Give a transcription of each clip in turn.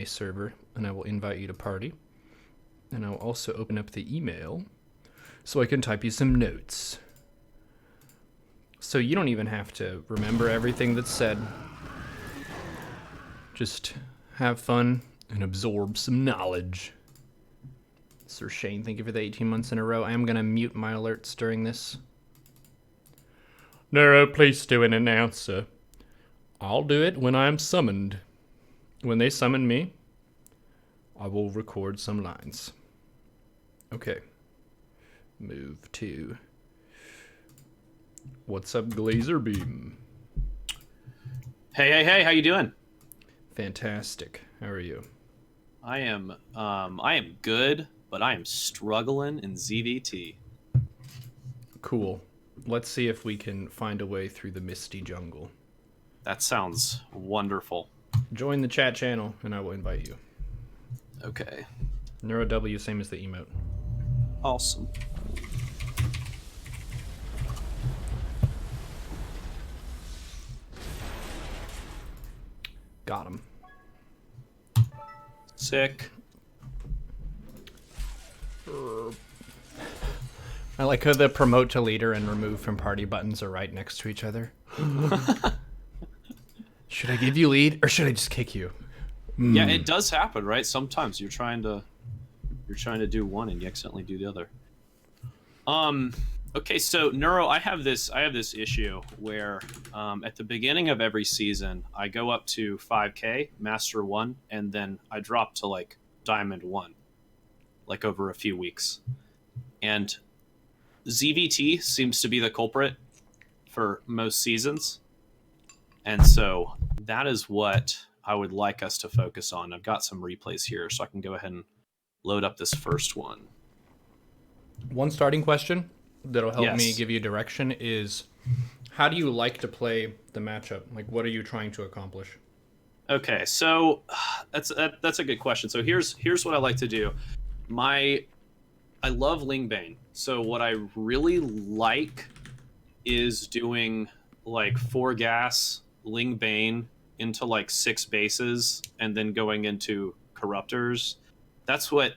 server, and I will invite you to party. And I'll also open up the email so I can type you some notes. So you don't even have to remember everything that's said. Just have fun and absorb some knowledge. Sir Shane, thank you for the 18 months in a row. I am going to mute my alerts during this. Neuro, please do an announcer. I'll do it when I'm summoned. When they summon me, I will record some lines. Okay. Move to... What's up, Glazerbeam? Hey, how you doing? Fantastic. How are you? I am good, but I am struggling in ZVT. Cool. Let's see if we can find a way through the misty jungle. That sounds wonderful. Join the chat channel, and I will invite you. Okay. Neuro W, same as the emote. Awesome. Got him. Sick. I like how the promote to leader and remove from party buttons are right next to each other. Should I give you lead or should I just kick you? Yeah, it does happen, right? Sometimes you're trying to do one and you accidentally do the other. Okay, so Neuro, I have this issue where at the beginning of every season, I go up to 5K, Master 1, and then I drop to like Diamond 1, like over a few weeks. And ZVT seems to be the culprit for most seasons. And so that is what I would like us to focus on. I've got some replays here, so I can go ahead and load up this first one. One starting question that'll help me Yes. give you direction is, how do you like to play the matchup? Like, what are you trying to accomplish? Okay, so that's a good question. So here's what I like to do. I love Lingbane. So what I really like is doing like 4 gas Lingbane into like 6 bases and then going into Corruptors. That's what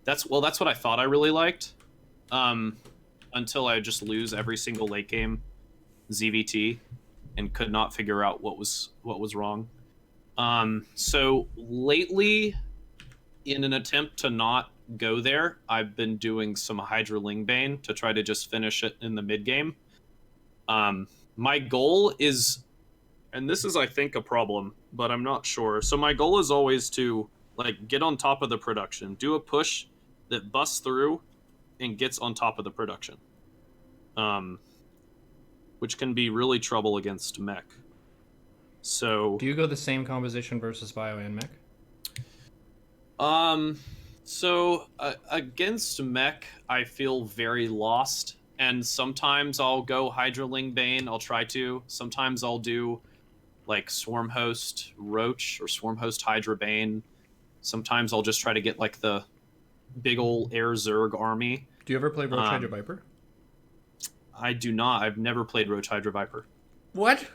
I thought I really liked. Until I just lose every single late game ZVT and could not figure out what was wrong. So lately, in an attempt to not go there, I've been doing some Hydra Lingbane to try to just finish it in the mid game. My goal is, and this is I think a problem, but I'm not sure. So my goal is always to like get on top of the production, do a push that busts through and gets on top of the production, which can be really trouble against mech. So Do you go the same composition versus bio and mech? Against mech, I feel very lost, and sometimes I'll go Hydraling Bane. I'll try to. Sometimes I'll do like Swarm Host Roach or Swarm Host Hydra Bane. Sometimes I'll just try to get like the big ol' Air Zerg army. Do you ever play Roach Hydra Viper? I do not. I've never played Roach Hydra Viper. What?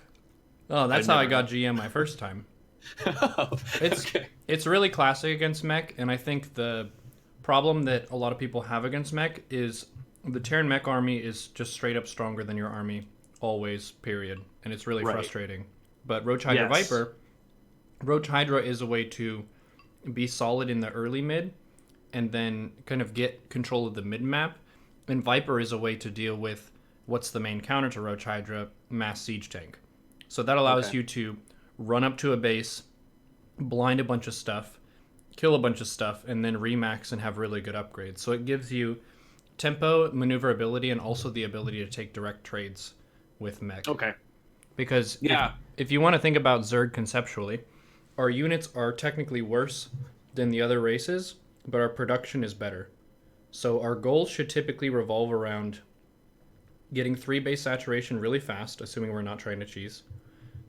Oh, that's I've how I never- got GM my first time. It's Okay. it's really classic against mech, and I think the problem that a lot of people have against mech is the Terran mech army is just straight up stronger than your army, always, period. And it's really Right. frustrating. But Roach Hydra Yes. Viper, Roach Hydra is a way to be solid in the early mid and then kind of get control of the mid map. And Viper is a way to deal with what's the main counter to Roach Hydra, mass siege tank. So that allows Okay. you to run up to a base, blind a bunch of stuff, kill a bunch of stuff, and then remax and have really good upgrades. So it gives you tempo, maneuverability, and also the ability to take direct trades with mech. Okay. Because Yeah. if you want to think about Zerg conceptually, our units are technically worse than the other races, but our production is better. So our goals should typically revolve around getting 3 base saturation really fast, assuming we're not trying to cheese.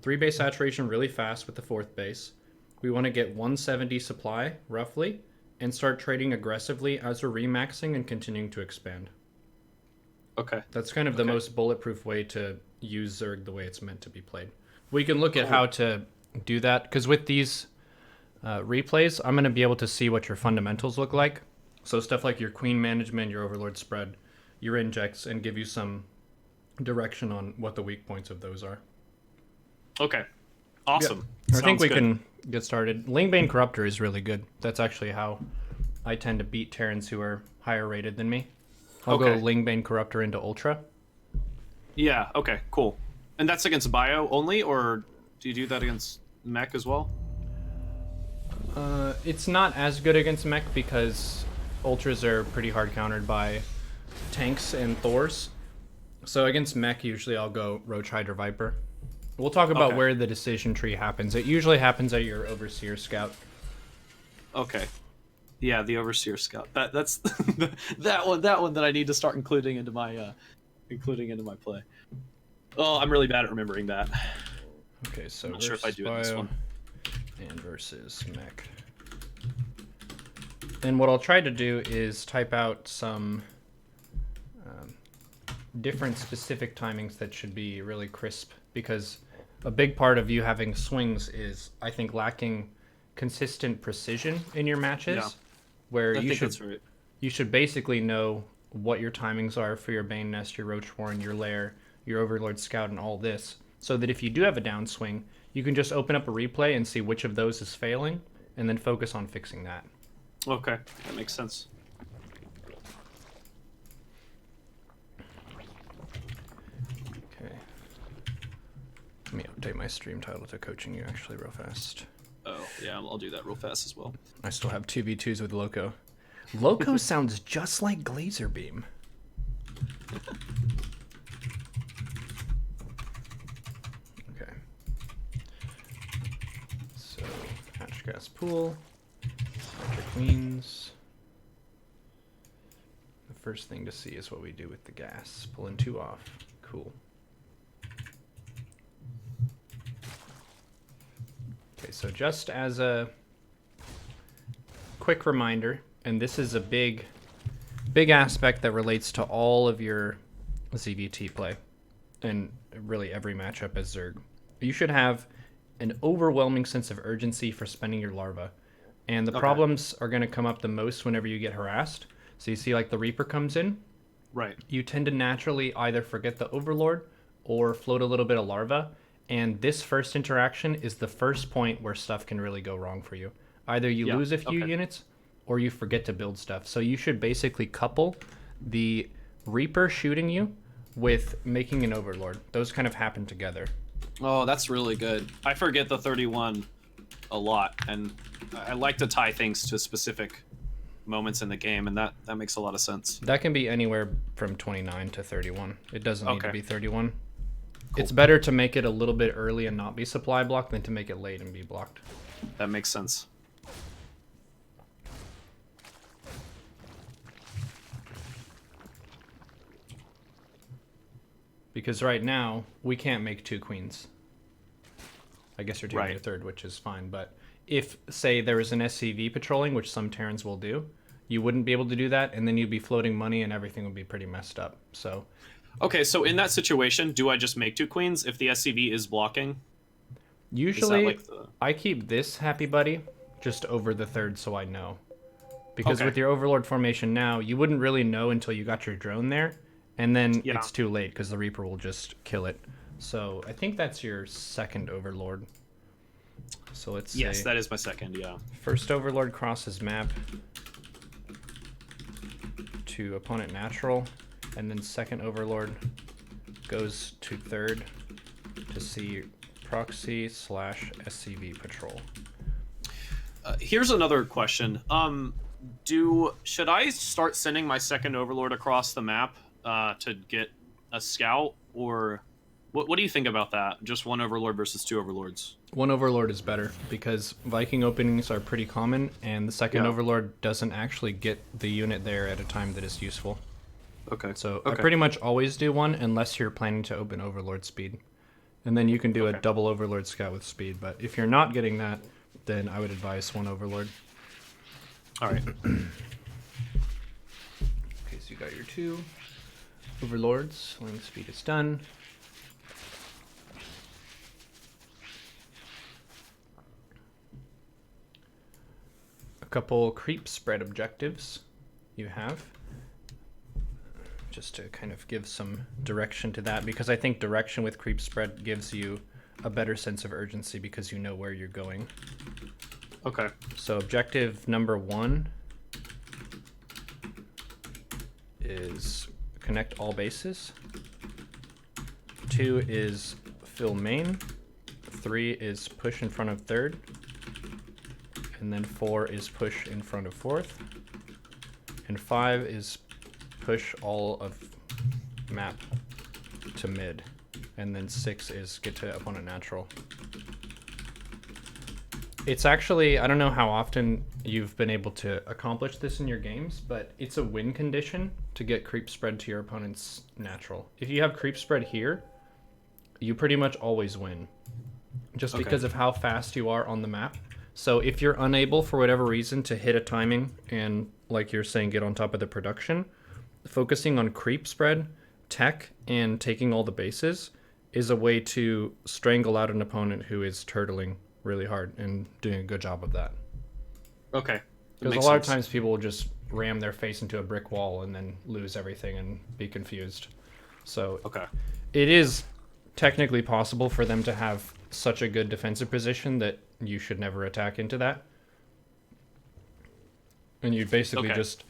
3 base saturation really fast with the 4th base. We want to get 170 supply, roughly, and start trading aggressively as we're remaxing and continuing to expand. Okay. That's kind of the most bulletproof way to use Zerg the way it's meant to be played. We can look at how to do that, because with these Replays, I'm going to be able to see what your fundamentals look like. So stuff like your queen management, your overlord spread, your injects, and give you some direction on what the weak points of those are. Okay. Awesome. Yeah. I think we good. can get started. Lingbane Corruptor is really good. That's actually how I tend to beat Terrans who are higher rated than me. I'll go Lingbane Corruptor into Ultra. Yeah, okay, cool. And that's against bio only, or do you do that against mech as well? It's not as good against mech because Ultras are pretty hard countered by tanks and Thors. So against mech, usually I'll go Roach Hydra Viper. We'll talk about where the decision tree happens. It usually happens at your Overseer Scout. Okay. Yeah, the Overseer Scout. That's that one that I need to start including into my play. Oh, I'm really bad at remembering that. Okay, so I'm not sure if I do it in this one. And versus mech. And what I'll try to do is type out some different specific timings that should be really crisp, because a big part of you having swings is, I think, lacking consistent precision in your matches, where you should basically know what your timings are for your Bane Nest, your Roach Warren, your Lair, your Overlord Scout, and all this, so that if you do have a downswing, you can just open up a replay and see which of those is failing, and then focus on fixing that. Okay, that makes sense. Okay. Let me update my stream title to Coaching You actually real fast. Oh, yeah, I'll do that real fast as well. I still have 2v2s with Loco. Loco sounds just like Glazerbeam. Okay. So, hatch gas pool. Hatch queens. The first thing to see is what we do with the gas. Pulling 2 off. Cool. Okay, so just as a quick reminder, and this is a big aspect that relates to all of your ZVT play, and really every matchup as Zerg. You should have an overwhelming sense of urgency for spending your larva. And the problems are going to come up the most whenever you get harassed. So you see like the Reaper comes in. Right. You tend to naturally either forget the Overlord or float a little bit of larva. And this first interaction is the first point where stuff can really go wrong for you. Either you lose a few units or you forget to build stuff. So you should basically couple the Reaper shooting you with making an Overlord. Those kind of happen together. Oh, that's really good. I forget the 31 a lot, and I like to tie things to specific moments in the game, and that makes a lot of sense. That can be anywhere from 29 to 31. It doesn't need to be 31. Cool. It's better to make it a little bit early and not be supply blocked than to make it late and be blocked. That makes sense. Because right now, we can't make 2 queens. I guess you're doing your third, which is fine. But if, say, there was an SCV patrolling, which some Terrans will do, you wouldn't be able to do that, and then you'd be floating money, and everything would be pretty messed up. So, okay, so in that situation, do I just make 2 queens if the SCV is blocking? Usually, like I keep this Happy Buddy just over the third so I know. Because with your Overlord formation now, you wouldn't really know until you got your drone there, and then it's too late because the Reaper will just kill it. So I think that's your second Overlord. So let's say... Yes, that is my second, yeah. First Overlord crosses map to opponent natural, and then second Overlord goes to third to see proxy / SCV patrol. Here's another question. Should I start sending my second Overlord across the map to get a scout, or what do you think about that? Just 1 Overlord versus 2 Overlords? 1 Overlord is better because Viking openings are pretty common, and the second Overlord doesn't actually get the unit there at a time that is useful. Okay. So I pretty much always do 1 unless you're planning to open Overlord speed. And then you can do a double Overlord scout with speed, but if you're not getting that, then I would advise 1 Overlord. All right. Okay, so you got your 2 Overlords. Lane speed is done. couple creep spread objectives you have, just to kind of give some direction to that, because I think direction with creep spread gives you a better sense of urgency because you know where you're going. Okay. So objective number 1 is connect all bases. 2 is fill main. 3 is push in front of third. And then 4 is push in front of fourth. And 5 is push all of map to mid. And then 6 is get to opponent natural. It's actually, I don't know how often you've been able to accomplish this in your games, but it's a win condition to get creep spread to your opponent's natural. If you have creep spread here, you pretty much always win, just because of how fast you are on the map. So if you're unable for whatever reason to hit a timing and, like you're saying, get on top of the production, focusing on creep spread, tech, and taking all the bases is a way to strangle out an opponent who is turtling really hard and doing a good job of that. Okay. Because a lot of times people will just ram their face into a brick wall and then lose everything and be confused. So it is technically possible for them to have such a good defensive position that you should never attack into that. And you'd basically just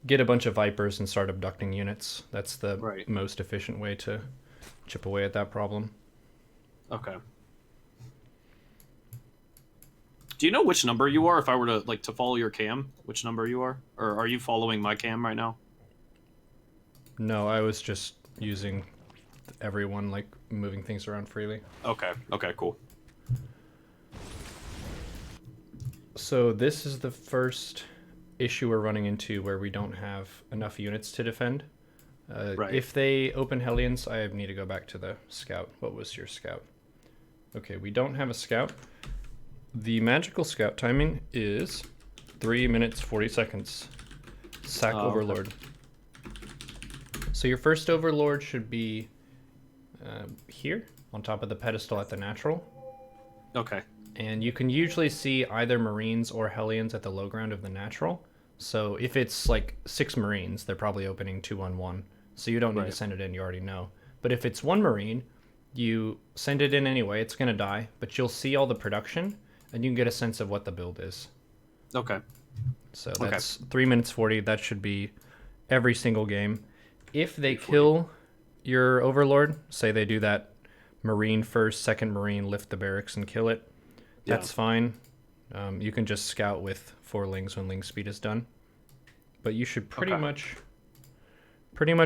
get a bunch of Vipers and start abducting units. That's the most efficient way to chip away at that problem. Okay. Do you know which number you are? If I were to to follow your cam, which number you are, or are you following my cam right now? No, I was just using everyone, like moving things around freely. Okay. Okay. Cool. So this is the first issue we're running into where we don't have enough units to defend. If they open Hellions, I need to go back to the scout. What was your scout? Okay, we don't have a scout. The magical scout timing is 3 minutes 40 seconds. Sack Overlord. So your first Overlord should be here on top of the pedestal at the natural. Okay. And you can usually see either Marines or Hellions at the low ground of the natural. So if it's like 6 Marines, they're probably opening 2-on-1. So you don't need to send it in, you already know. But if it's 1 Marine, you send it in anyway, it's going to die. But you'll see all the production, and you can get a sense of what the build is. Okay. So that's 3 minutes 40. That should be every single game. If they kill your Overlord, say they do that Marine first, second Marine, lift the barracks and kill it, that's fine. You can just scout with 4 lings when ling speed is done. But you should pretty much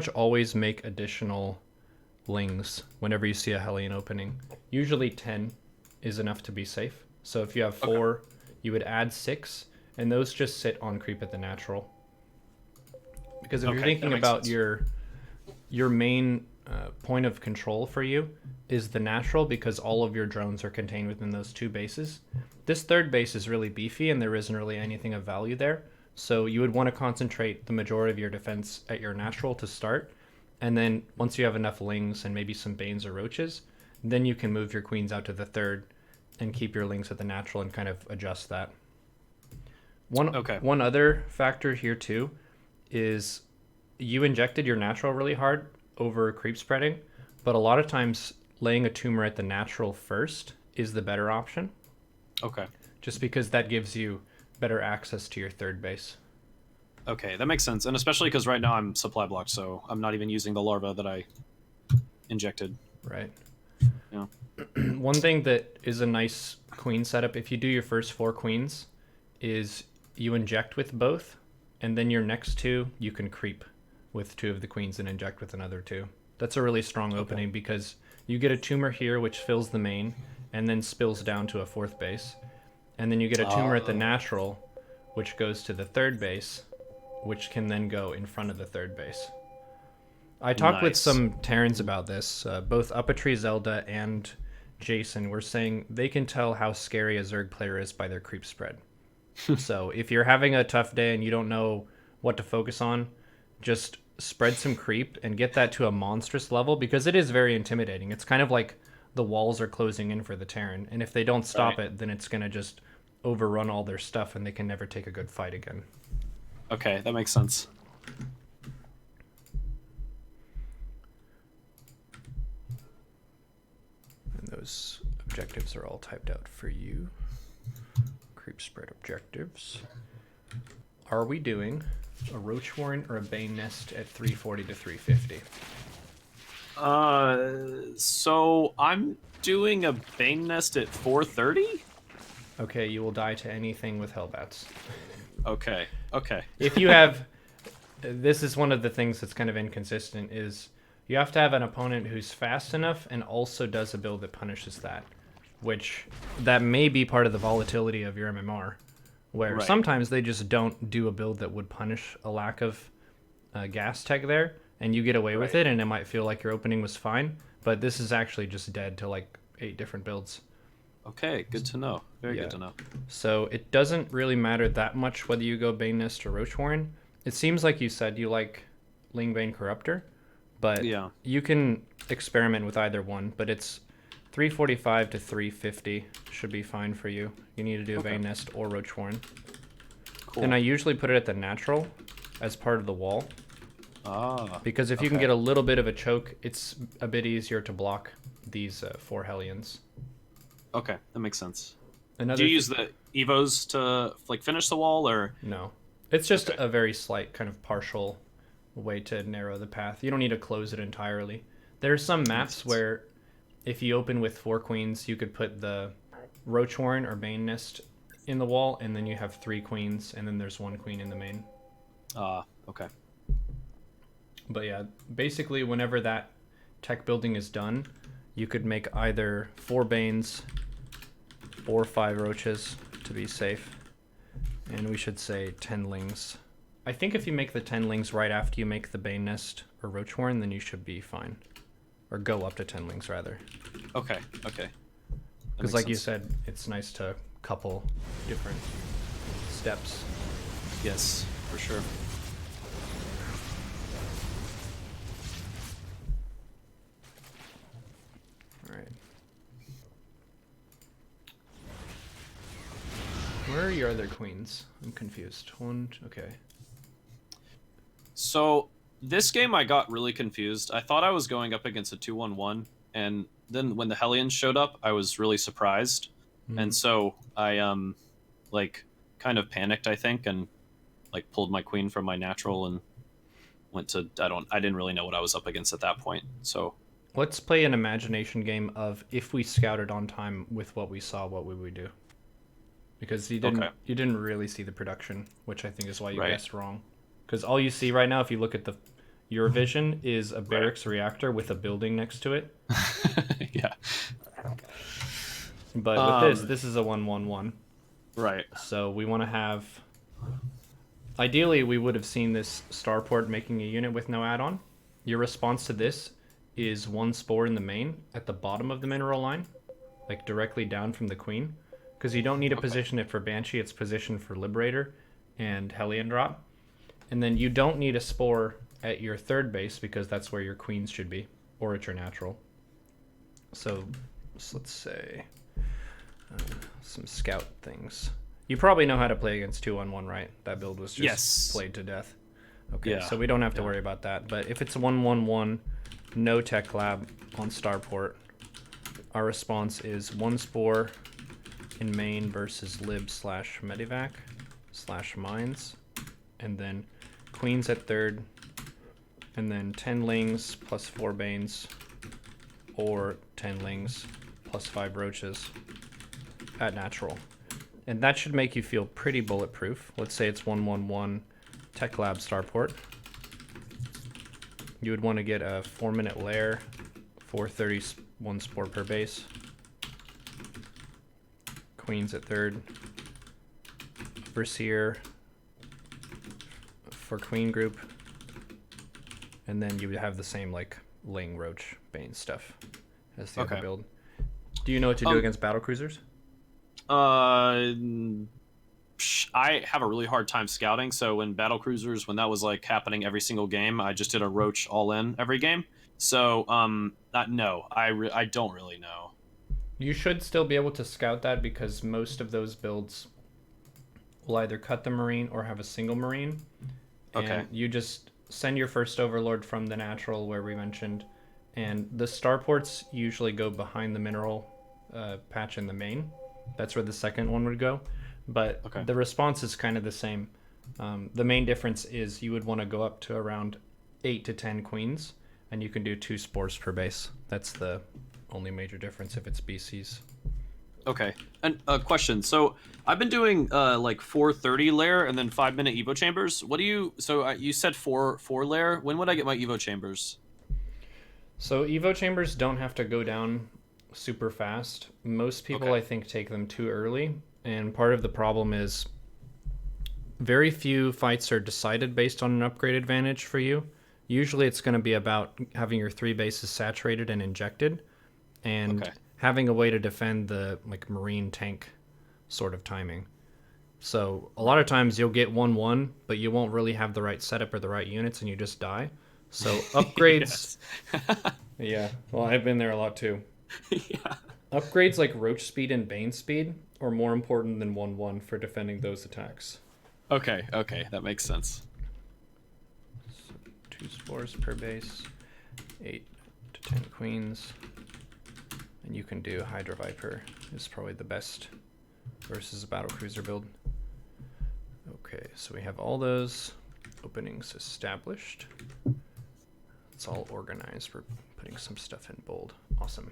always make additional lings whenever you see a Hellion opening. Usually 10 is enough to be safe. So if you have 4, you would add 6, and those just sit on creep at the natural. Because if you're thinking about your main point of control for you is the natural, because all of your drones are contained within those 2 bases. This third base is really beefy, and there isn't really anything of value there. So you would want to concentrate the majority of your defense at your natural to start. And then once you have enough lings and maybe some banes or roaches, then you can move your queens out to the third and keep your lings at the natural and kind of adjust that. One other factor here too is you injected your natural really hard over creep spreading, but a lot of times laying a tumor at the natural first is the better option. Okay. Just because that gives you better access to your third base. Okay, that makes sense. And especially because right now I'm supply blocked, so I'm not even using the larva that I injected. Right. Yeah. One thing that is a nice queen setup, if you do your first 4 queens, is you inject with both, and then your next 2, you can creep with 2 of the queens and inject with another 2. That's a really strong opening because you get a tumor here, which fills the main, and then spills down to a 4th base. And then you get a tumor at the natural, which goes to the 3rd base, which can then go in front of the 3rd base. I talked with some Terrans about this. Both Uppatry Zelda and Jason were saying they can tell how scary a Zerg player is by their creep spread. So if you're having a tough day and you don't know what to focus on, just spread some creep and get that to a monstrous level, because it is very intimidating. It's kind of like the walls are closing in for the Terran, and if they don't stop it, then it's going to just overrun all their stuff and they can never take a good fight again. Okay, that makes sense. And those objectives are all typed out for you. Creep spread objectives. Are we doing a roach warren or a bane nest at 340 to 350? So I'm doing a bane nest at 430. Okay, you will die to anything with hellbats. Okay. Okay. If you have, this is one of the things that's kind of inconsistent, is you have to have an opponent who's fast enough and also does a build that punishes that, which that may be part of the volatility of your MMR, where Right. sometimes they just don't do a build that would punish a lack of gas tech there, and you get away with Right. it, and it might feel like your opening was fine, but this is actually just dead to like 8 different builds. Okay, good to know. Very Yeah. good to know. So it doesn't really matter that much whether you go Bane Nest or Roach Warren. It seems like you said you like Lingbane Corruptor, but Yeah. you can experiment with either one. But it's 345 to 350 should be fine for you. You need to do Okay. Bane Nest or Roach Warren. Cool. And I usually put it at the natural as part of the wall, because if you can okay. get a little bit of a choke, it's a bit easier to block these 4 Hellions. Okay, that makes sense. Another Do you use the evos to like finish the wall, or No. It's just Okay. a very slight kind of partial way to narrow the path. You don't need to close it entirely. There are some maps sense. where if you open with 4 queens, you could put the Roach Warren or Bane Nest in the wall, and then you have 3 queens, and then there's 1 queen in the main. okay. But yeah, basically whenever that tech building is done, you could make either 4 Banes or 5 Roaches to be safe. And we should say 10 Lings. I think if you make the 10 Lings right after you make the Bane Nest or Roach Warren, then you should be fine. Or go up to 10 Lings, rather. Okay. Okay. That Because makes like you sense. said, it's nice to couple different steps. Yes, for sure. Alright. Where are your other queens? I'm confused. Okay. So this game I got really confused. I thought I was going up against a 2-1-1, and then when the Hellions showed up, I was really surprised. And so I like kind of panicked, I think, and like pulled my queen from my natural and went to I didn't really know what I was up against at that point. So Let's play an imagination game of if we scouted on time with what we saw, what would we do? Because you didn't really see the production, which I think is why you Right. guessed wrong. Because all you see right now, if you look at your vision, is a barracks reactor with a building next to it. yeah. But with this is a 1-1-1. Right. So we want to have. Ideally, we would have seen this starport making a unit with no add-on. Your response to this is 1 spore in the main at the bottom of the mineral line, like directly down from the queen. Because you don't need to position it for Banshee, it's positioned for Liberator and Hellion drop. And then you don't need a spore at your 3rd base because that's where your queens should be, or at your natural. So let's say some scout things. You probably know how to play against 2-on-1, right? That build was just played to death. Okay, Yeah. so we don't have to worry about that. But if it's 1-1-1, no tech lab on starport, our response is 1 spore in main versus lib/medivac/mines, and then queens at 3rd, and then 10 lings plus 4 banes, or 10 lings plus 5 roaches at natural. And that should make you feel pretty bulletproof. Let's say it's 1-1-1 tech lab starport. You would want to get a 4-minute lair, 430 1 spore per base. Queens at 3rd. Overseer for queen group. And then you would have the same like Ling, Roach, Bane stuff as the other build. Do you know what to do against battle cruisers? I have a really hard time scouting, so when battle cruisers, when that was like happening every single game, I just did a roach all in every game. So no, I don't really know. You should still be able to scout that because most of those builds will either cut the Marine or have a single Marine. And Okay. you just send your first Overlord from the natural where we mentioned. And the starports usually go behind the mineral patch in the main. That's where the second one would go. But Okay. the response is kind of the same. The main difference is you would want to go up to around 8 to 10 queens, and you can do 2 spores per base. That's the only major difference if it's BCs. Okay. And a question. So I've been doing like 430 layer and then 5-minute Evo chambers. What do you? So you said four layer. When would I get my Evo chambers? So Evo chambers don't have to go down super fast. Most people, Okay. I think, take them too early, and part of the problem is very few fights are decided based on an upgrade advantage for you. Usually it's going to be about having your 3 bases saturated and injected, and Okay. having a way to defend the like marine tank sort of timing. So a lot of times you'll get 1-1, but you won't really have the right setup or the right units, and you just die. So upgrades, Yes. yeah. Well, I've been there a lot too. Yeah. Upgrades like Roach Speed and Bane Speed are more important than 1-1 for defending those attacks. Okay. Okay. That makes sense. 2 spores per base, 8 to 10 queens, and you can do Hydra Viper. Is probably the best versus a battle cruiser build. Okay, so we have all those openings established. It's all organized. We're putting some stuff in bold. Awesome.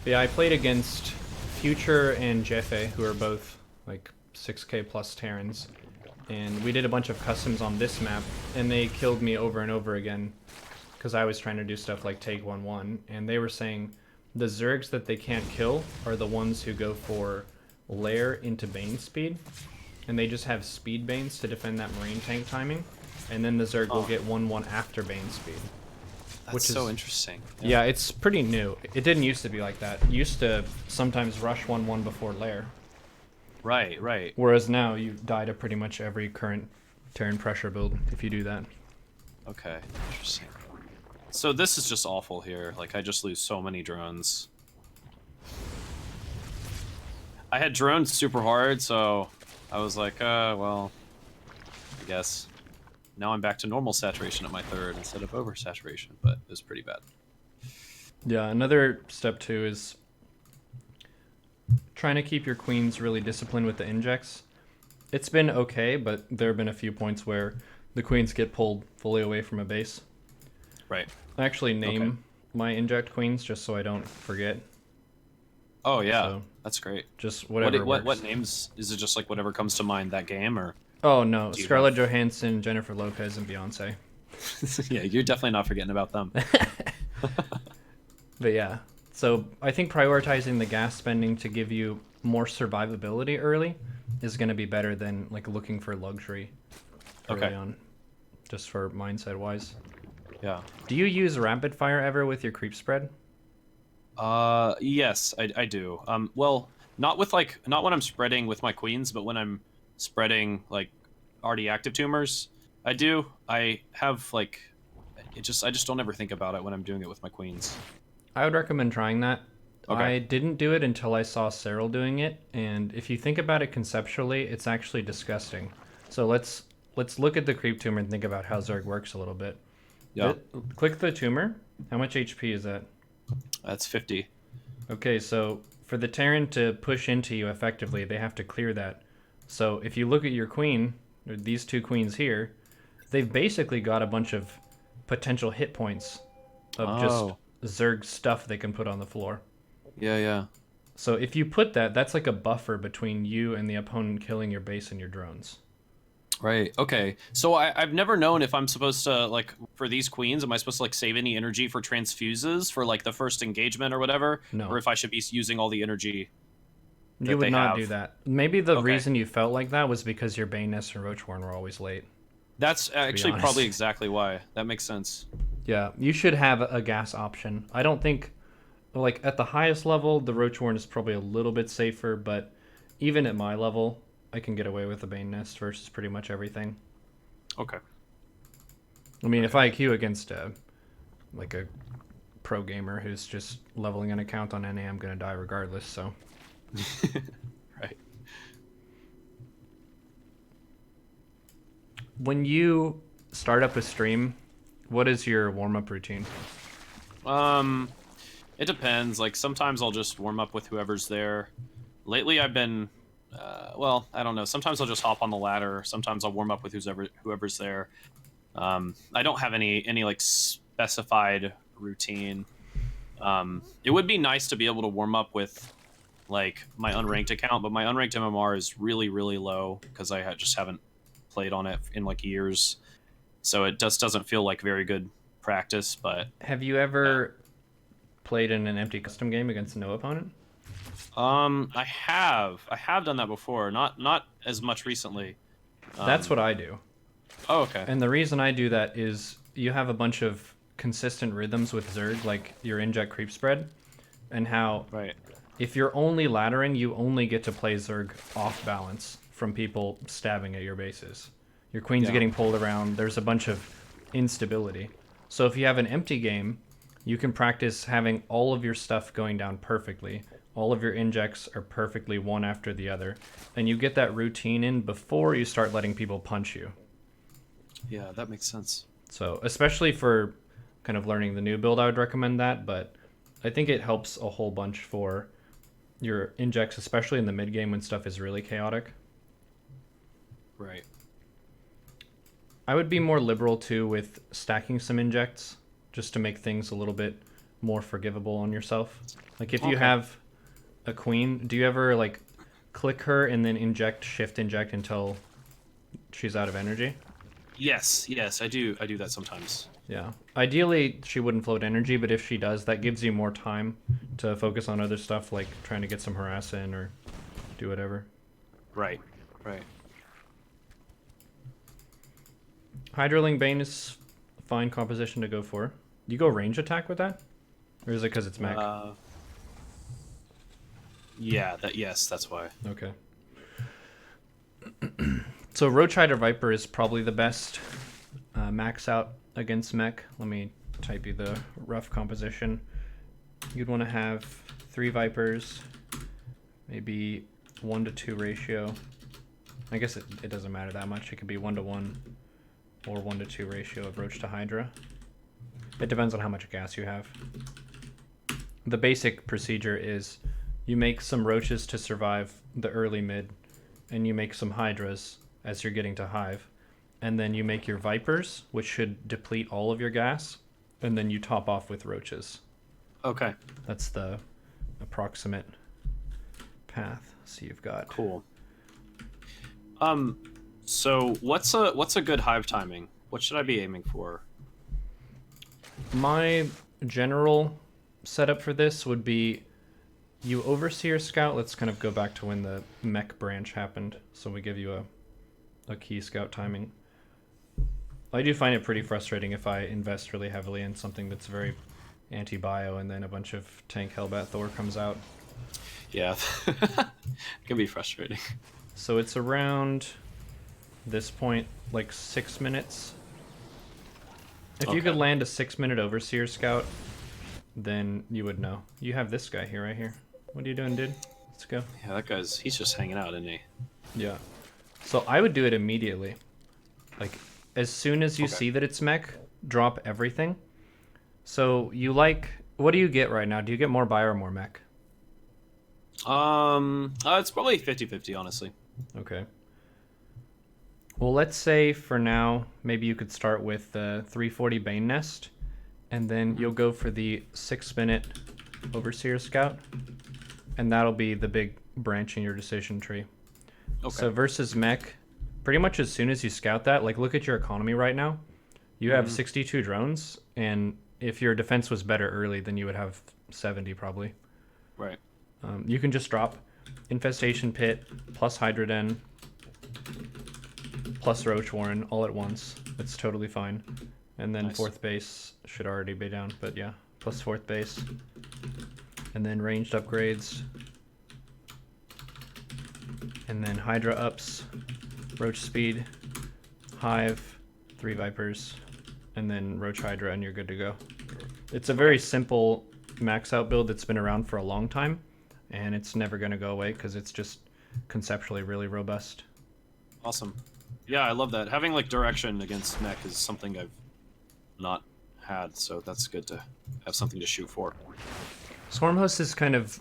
Yeah, I played against Future and Jeffe, who are both like 6k plus Terrans, and we did a bunch of customs on this map, and they killed me over and over again because I was trying to do stuff like take 1-1, and they were saying the Zergs that they can't kill are the ones who go for lair into Bane speed, and they just have speed Banes to defend that Marine tank timing, and then the Zerg will get 1-1 after Bane speed. That's Which so is- interesting. Yeah, it's pretty new. It didn't used to be like that. It used to sometimes rush 1-1 before lair. Right. Right. Whereas now you die to pretty much every current Terran pressure build if you do that. Okay. Interesting. So this is just awful here. Like I just lose so many drones. I had drones super hard, so I was like, well, I guess. Now I'm back to normal saturation at my third instead of oversaturation, but it was pretty bad. Yeah, another step too is trying to keep your queens really disciplined with the injects. It's been okay, but there have been a few points where the queens get pulled fully away from a base. Right. I actually name Okay. my inject queens just so I don't forget. Oh yeah, So, that's great. Just whatever What works. names is it? Just like whatever comes to mind that game, or Oh no, Do you Scarlett Johansson, Jennifer Lopez, and Beyonce. yeah, you're definitely not forgetting about them. But yeah, so I think prioritizing the gas spending to give you more survivability early is going to be better than like looking for luxury early Okay. on, just for mindset wise. Yeah. Do you use rapid fire ever with your creep spread? Yes, I do. Well, not when I'm spreading with my queens, but when I'm spreading like already active tumors, I do. I have like, I just don't ever think about it when I'm doing it with my queens. I would recommend trying that. Okay. I didn't do it until I saw Cyril doing it, and if you think about it conceptually, it's actually disgusting. So let's look at the creep tumor and think about how Zerg works a little bit. Yeah, Click the tumor. How much HP is that? that's 50. Okay, so for the Terran to push into you effectively, they have to clear that. So if you look at your queen, or these 2 queens here, they've basically got a bunch of potential hit points of just Oh. Zerg stuff they can put on the floor. Yeah. So if you put that, that's like a buffer between you and the opponent killing your base and your drones. Right. Okay. So I've never known if I'm supposed to like for these queens, am I supposed to like save any energy for transfuses for like the first engagement or whatever? No. Or if I should be using all the energy. You that would they not have. do that. Maybe the Okay. reason you felt like that was because your Bane Nest and Roachworn were always late. That's actually honest. probably exactly why. That makes sense. Yeah, you should have a gas option. I don't think, like, at the highest level, the Roachworn is probably a little bit safer, but even at my level, I can get away with the Bane Nest versus pretty much everything. Okay. I mean, if I queue against like a pro gamer who's just leveling an account on NA, I'm gonna die regardless. So. Right. When you start up a stream, what is your warm-up routine? It depends. Like sometimes I'll just warm up with whoever's there. Lately I've been, well, I don't know. Sometimes I'll just hop on the ladder. Sometimes I'll warm up with whoever's there. I don't have any like specified routine. It would be nice to be able to warm up with like my unranked account, but my unranked MMR is really really low because I just haven't played on it in like years, so it just doesn't feel like very good practice. But Have you ever played in an empty custom game against no opponent? I have done that before, not as much recently. That's what I do. Oh, okay. And the reason I do that is you have a bunch of consistent rhythms with Zerg, like your inject creep spread, and how Right. if you're only laddering, you only get to play Zerg off balance from people stabbing at your bases. Your queen's Yeah. getting pulled around. There's a bunch of instability. So if you have an empty game, you can practice having all of your stuff going down perfectly. All of your injects are perfectly one after the other. And you get that routine in before you start letting people punch you. Yeah, that makes sense. So especially for kind of learning the new build, I would recommend that. But I think it helps a whole bunch for your injects, especially in the mid game when stuff is really chaotic. Right. I would be more liberal too with stacking some injects just to make things a little bit more forgivable on yourself. Like if you Okay. have a queen, do you ever like click her and then shift inject until she's out of energy? Yes, I do that sometimes. Yeah. Ideally, she wouldn't float energy, but if she does, that gives you more time to focus on other stuff like trying to get some harass in or do whatever. Right. Hydraling Bane is a fine composition to go for. You go range attack with that? Or is it because it's mech? Yeah, yes, that's why. Okay. So Roach Hider Viper is probably the best max out against mech. Let me type you the rough composition. You'd want to have 3 Vipers, maybe 1-to-2 ratio. I guess it doesn't matter that much. It could be 1-to-1 or 1-to-2 ratio of Roach to Hydra. It depends on how much gas you have. The basic procedure is you make some Roaches to survive the early mid, and you make some Hydras as you're getting to Hive. And then you make your Vipers, which should deplete all of your gas, and then you top off with Roaches. Okay. That's the approximate path. So you've got... Cool. So what's a good hive timing? What should I be aiming for? My general setup for this would be you Overseer Scout. Let's kind of go back to when the mech branch happened. So we give you a key scout timing. I do find it pretty frustrating if I invest really heavily in something that's very anti-bio and then a bunch of tank Hellbat Thor comes out. Yeah, it can be frustrating. So it's around this point, like 6 minutes. If you could land a 6-minute Overseer Scout, then you would know. You have this guy here, right here. What are you doing, dude? Let's go. Yeah, he's just hanging out, isn't he? Yeah. So I would do it immediately. Like, as soon as you see that it's mech, drop everything. So what do you get right now? Do you get more bio or more mech? It's probably 50-50, honestly. Okay. Well, let's say for now, maybe you could start with the 340 Bane Nest, and then you'll go for the 6-minute Overseer Scout, and that'll be the big branch in your decision tree. Okay. So versus mech, pretty much as soon as you scout that, like look at your economy right now. You have 62 drones, and if your defense was better early, then you would have 70 probably. Right. You can just drop Infestation Pit plus Hydra Den plus Roach Warren all at once. It's totally fine. And then Nice. 4th base should already be down, but yeah, plus 4th base. And then ranged upgrades. And then Hydra ups, Roach speed, Hive, 3 Vipers, and then Roach Hydra, and you're good to go. It's a very simple max out build that's been around for a long time, and it's never going to go away because it's just conceptually really robust. Awesome. Yeah, I love that. Having like direction against mech is something I've not had, so that's good to have something to shoot for. Swarm Host is kind of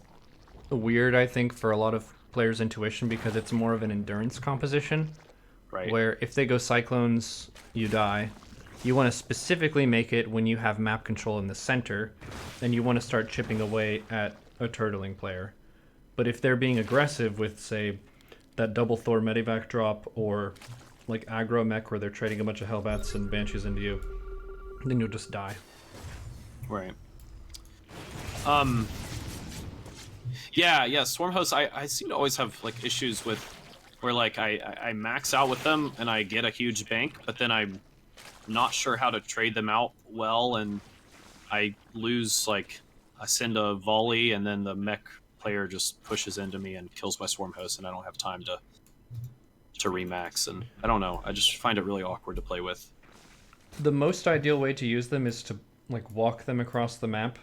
weird, I think, for a lot of players' intuition because it's more of an endurance composition. Right. Where if they go Cyclones, you die. You want to specifically make it when you have map control in the center, and you want to start chipping away at a turtling player. But if they're being aggressive with, say, that double Thor medivac drop, or like aggro mech where they're trading a bunch of Hellbats and Banshees into you, then you'll just die. Right. Yeah, Swarm Hosts, I seem to always have like issues with where like I max out with them and I get a huge bank, but then I'm not sure how to trade them out well, and I lose, like, I send a volley and then the mech player just pushes into me and kills my Swarm Host, and I don't have time to remax, and I don't know, I just find it really awkward to play with. The most ideal way to use them is to like walk them across the map,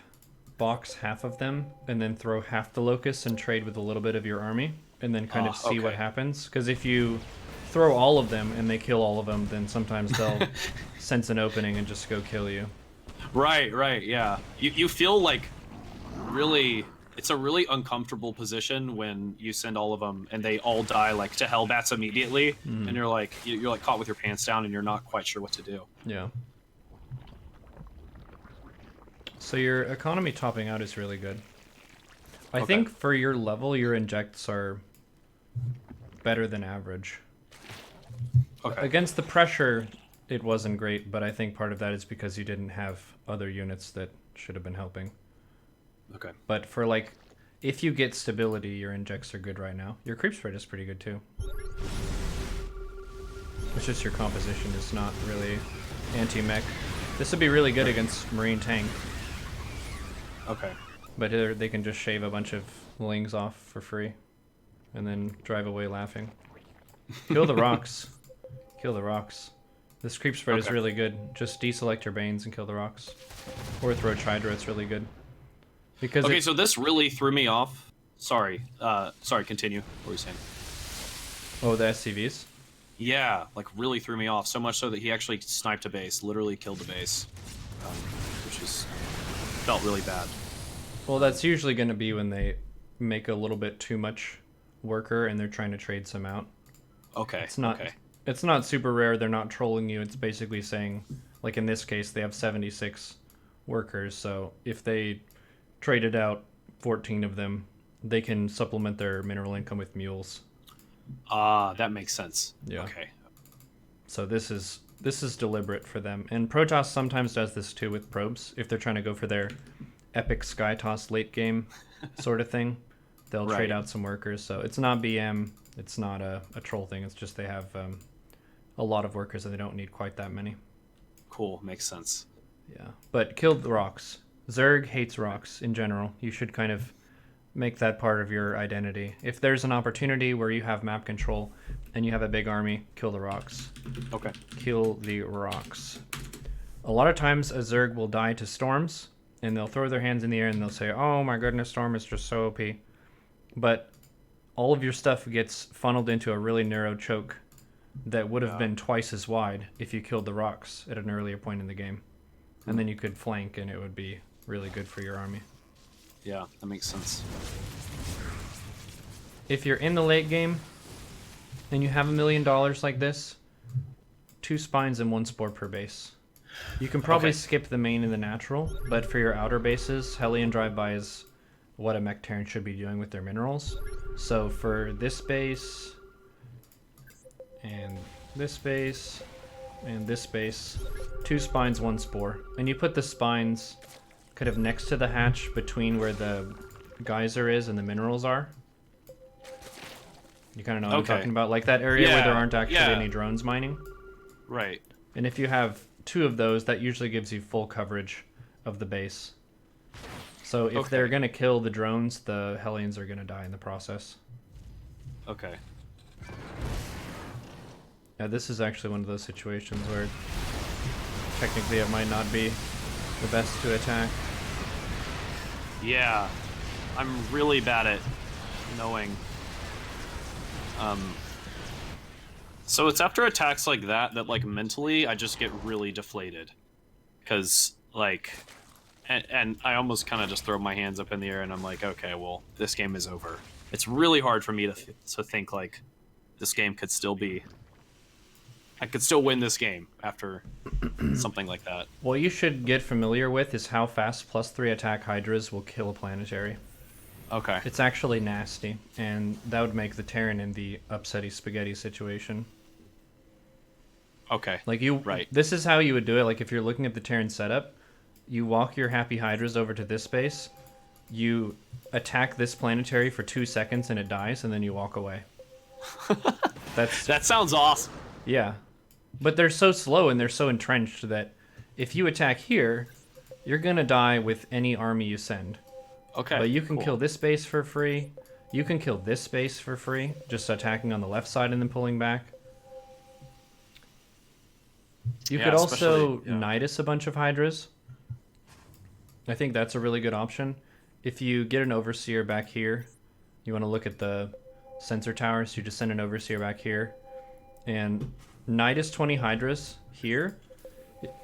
box half of them, and then throw half the locusts and trade with a little bit of your army, and then kind of see what happens. Because if you throw all of them and they kill all of them, then sometimes they'll sense an opening and just go kill you. Right, yeah. You feel like really, it's a really uncomfortable position when you send all of them and they all die like to Hellbats immediately, and you're like caught with your pants down and you're not quite sure what to do. Yeah. So your economy topping out is really good. I think for your level, your injects are better than average. Okay. Against the pressure, it wasn't great, but I think part of that is because you didn't have other units that should have been helping. Okay. But for like, if you get stability, your injects are good right now. Your creep spread is pretty good too. It's just your composition is not really anti-mech. This would be really good against Marine Tank. Okay. But here they can just shave a bunch of lings off for free, and then drive away laughing. Kill the rocks. Kill the rocks. This creep spread is really good. Just deselect your Banes and kill the rocks. Or throw Chidra, it's really good. Because so this really threw me off. Sorry, continue. What were you saying? Oh, the SCVs? Yeah, like really threw me off. So much so that he actually sniped a base, literally killed the base. Which is, felt really bad. Well, that's usually going to be when they make a little bit too much worker and they're trying to trade some out. Okay. It's not super rare. They're not trolling you. It's basically saying, like in this case, they have 76 workers. So if they traded out 14 of them, they can supplement their mineral income with mules. That makes sense. Yeah. Okay. So this is deliberate for them. And Protoss sometimes does this too with probes. If they're trying to go for their epic sky toss late game sort of thing, they'll trade out some workers. So it's not BM. It's not a troll thing. It's just they have a lot of workers and they don't need quite that many. Cool. Makes sense. Yeah. But kill the rocks. Zerg hates rocks in general. You should kind of make that part of your identity. If there's an opportunity where you have map control and you have a big army, kill the rocks. Okay. Kill the rocks. A lot of times a Zerg will die to storms and they'll throw their hands in the air and they'll say, oh my goodness, storm is just so OP. But all of your stuff gets funneled into a really narrow choke that would have been twice as wide if you killed the rocks at an earlier point in the game. And then you could flank and it would be really good for your army. Yeah, that makes sense. If you're in the late game and you have $1 million like this, 2 spines and 1 spore per base. You can probably skip the main and the natural, but for your outer bases, Hellion Drive-By is what a mech Terran should be doing with their minerals. So for this base, and this base, and this base, 2 spines, 1 spore. And you put the spines kind of next to the hatch between where the geyser is and the minerals are. You kind of know what I'm talking about? Like that area where there aren't actually any drones mining. Right. And if you have 2 of those, that usually gives you full coverage of the base. So if they're going to kill the drones, the Hellions are going to die in the process. Okay. Yeah, this is actually one of those situations where technically it might not be the best to attack. Yeah, I'm really bad at knowing. So it's after attacks like that like mentally I just get really deflated, because like, and I almost kind of just throw my hands up in the air and I'm like, okay, well, this game is over. It's really hard for me to think like this game could still be. I could still win this game after something like that. What you should get familiar with is how fast +3 attack Hydras will kill a planetary. Okay. It's actually nasty, and that would make the Terran in the upsetty spaghetti situation. Okay. Like you, right. This is how you would do it. Like if you're looking at the Terran setup, you walk your happy Hydras over to this base, you attack this planetary for 2 seconds and it dies, and then you walk away. That sounds awesome. Yeah. But they're so slow and they're so entrenched that if you attack here, you're gonna die with any army you send. Okay. But you can cool. kill this base for free. You can kill this base for free, just attacking on the left side and then pulling back. You could also Nidus a bunch of Hydras. I think that's a really good option. If you get an Overseer back here, you want to look at the sensor tower, so you just send an Overseer back here. And Nidus 20 Hydras here.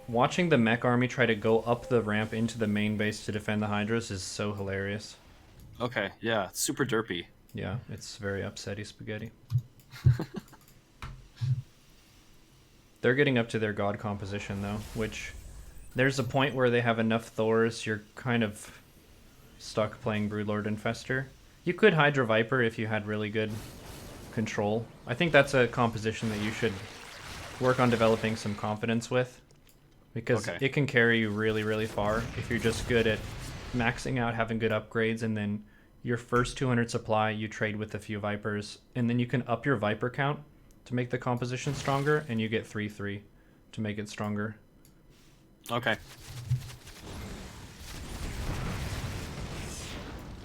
Watching the mech army try to go up the ramp into the main base to defend the Hydras is so hilarious. Okay, yeah, it's super derpy. Yeah, it's very upsetty spaghetti. They're getting up to their god composition, though, which there's a point where they have enough Thors, you're kind of stuck playing Broodlord Infester. You could Hydra Viper if you had really good control. I think that's a composition that you should work on developing some confidence with, because it can carry you really, really far if you're just good at maxing out, having good upgrades, and then your first 200 supply you trade with a few Vipers, and then you can up your Viper count to make the composition stronger, and you get 3/3 to make it stronger. Okay.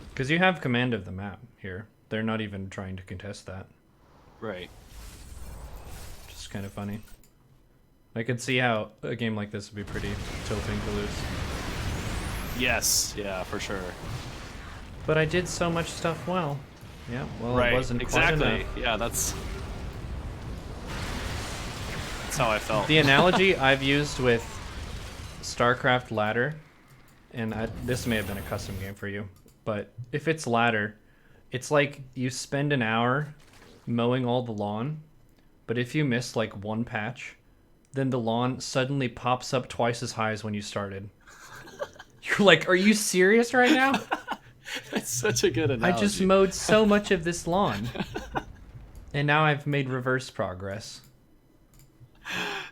Because you have command of the map here. They're not even trying to contest that. Right. Just kind of funny. I could see how a game like this would be pretty tilting to lose. Yes, yeah, for sure. But I did so much stuff well. Yeah, well, right. It wasn't exactly. quite enough. Yeah, that's how I felt. The analogy I've used with StarCraft ladder, and this may have been a custom game for you, but if it's ladder, it's like you spend an hour mowing all the lawn, but if you miss like one patch, then the lawn suddenly pops up twice as high as when you started. You're like, are you serious right now? It's such a good analogy. I just mowed so much of this lawn, and now I've made reverse progress.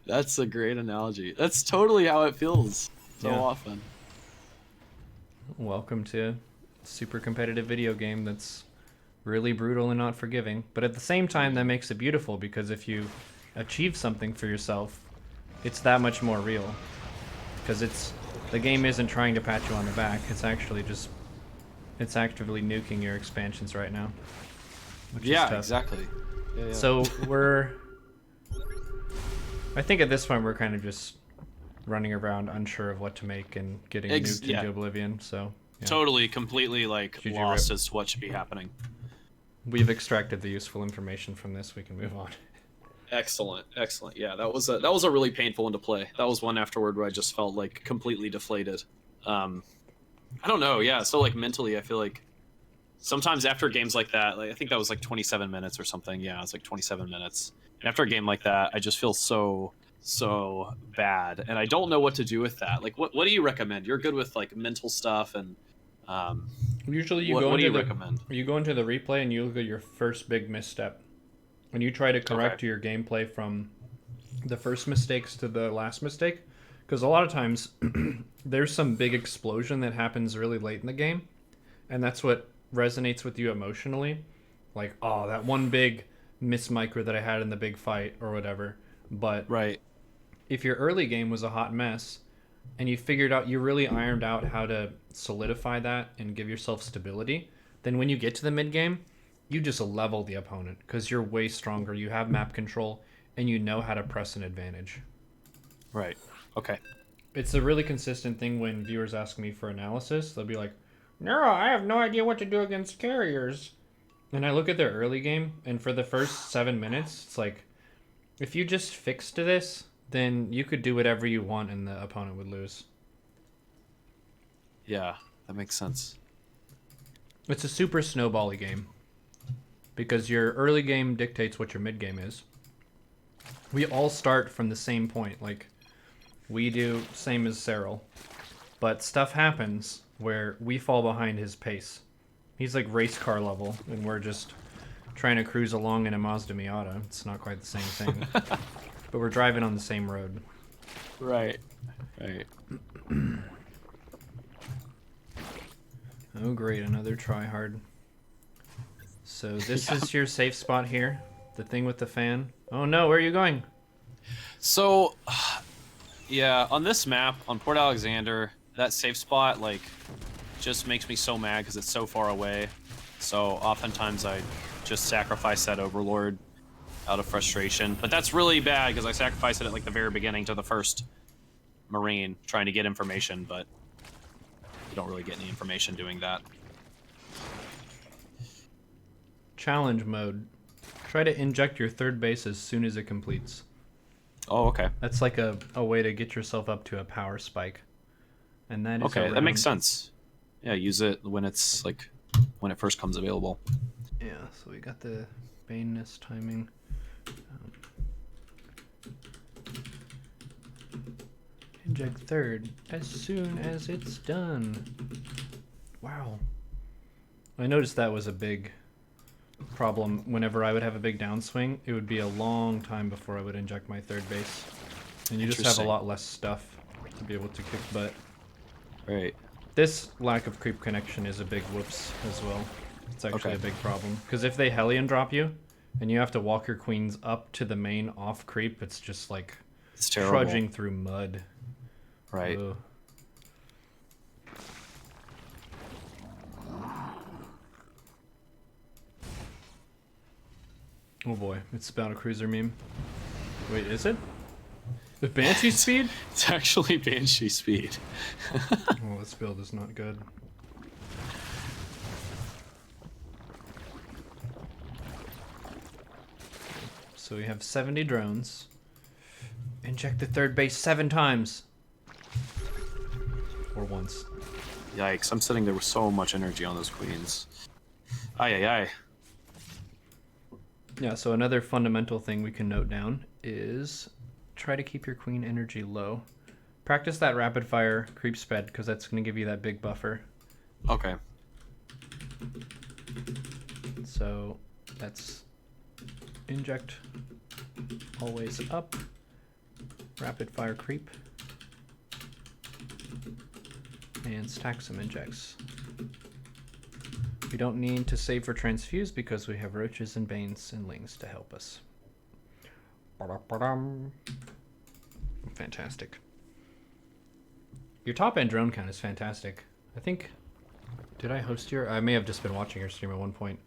That's a great analogy. That's totally how it feels so often. Welcome to a super competitive video game that's really brutal and not forgiving. But at the same time, that makes it beautiful, because if you achieve something for yourself, it's that much more real. Because the game isn't trying to pat you on the back. It's actually just, it's actively nuking your expansions right now. Yeah, exactly. Yeah. So I think at this point we're kind of just running around unsure of what to make and getting nuked into oblivion. So totally, completely like lost as to what should be happening. We've extracted the useful information from this. We can move on. Excellent. Yeah, that was a really painful one to play. That was one afterward where I just felt like completely deflated. I don't know. Yeah, so like mentally, I feel like sometimes after games like that, like I think that was like 27 minutes or something. Yeah, it was like 27 minutes. And after a game like that, I just feel so bad, and I don't know what to do with that. Like, what do you recommend? You're good with like mental stuff, and usually what do you recommend? You go into the replay and you look at your first big misstep, and you try to correct your gameplay from the first mistakes to the last mistake, because a lot of times there's some big explosion that happens really late in the game, and that's what resonates with you emotionally, like, oh, that one big miss micro that I had in the big fight or whatever. But if your early game was a hot mess and you figured out, you really ironed out how to solidify that and give yourself stability, then when you get to the mid game, you just level the opponent because you're way stronger. You have map control and you know how to press an advantage. Right. Okay. It's a really consistent thing when viewers ask me for analysis. They'll be like, Neuro, I have no idea what to do against carriers. And I look at their early game, and for the first 7 minutes, it's like, if you just fixed this, then you could do whatever you want and the opponent would lose. Yeah, that makes sense. It's a super snowbally game. Because your early game dictates what your mid game is. We all start from the same point. Like, we do same as Cyril. But stuff happens where we fall behind his pace. He's like race car level, and we're just trying to cruise along in a Mazda Miata. It's not quite the same thing. But we're driving on the same road. Right. Right. Oh great, another try hard. So this is your safe spot here. The thing with the fan. Oh no, where are you going? So, yeah, on this map, on Port Alexander, that safe spot, like, just makes me so mad because it's so far away. So oftentimes I just sacrifice that Overlord out of frustration. But that's really bad because I sacrificed it at, like, the very beginning to the first Marine trying to get information, but you don't really get any information doing that. Challenge mode. Try to inject your third base as soon as it completes. Oh, okay. That's like a way to get yourself up to a power spike. And that is Okay, that makes sense. Yeah, use it when it's, like, when it first comes available. Yeah, so we got the Baneness timing. Inject third as soon as it's done. Wow. I noticed that was a big problem. Whenever I would have a big downswing, it would be a long time before I would inject my third base. And you just have a lot less stuff to be able to kick butt. Right. This lack of creep connection is a big whoops as well. It's actually a big problem. Because if they Hellion drop you, and you have to walk your queens up to the main off creep, it's just like it's terrible. Trudging through mud. Right. Ugh. Oh boy, it's about a cruiser meme. Wait, is it? The Banshee speed? It's actually Banshee speed. Oh, this build is not good. So we have 70 drones. Inject the third base 7 times. Or once. Yikes, I'm sitting there with so much energy on those queens. Aye, aye, aye. Yeah, so another fundamental thing we can note down is try to keep your queen energy low. Practice that rapid fire creep sped because that's going to give you that big buffer. Okay. So that's inject always up, rapid fire creep, and stack some injects. We don't need to save for transfuse because we have roaches and banes and lings to help us. Fantastic. Your top end drone count is fantastic. I think, did I host your? I may have just been watching your stream at one point,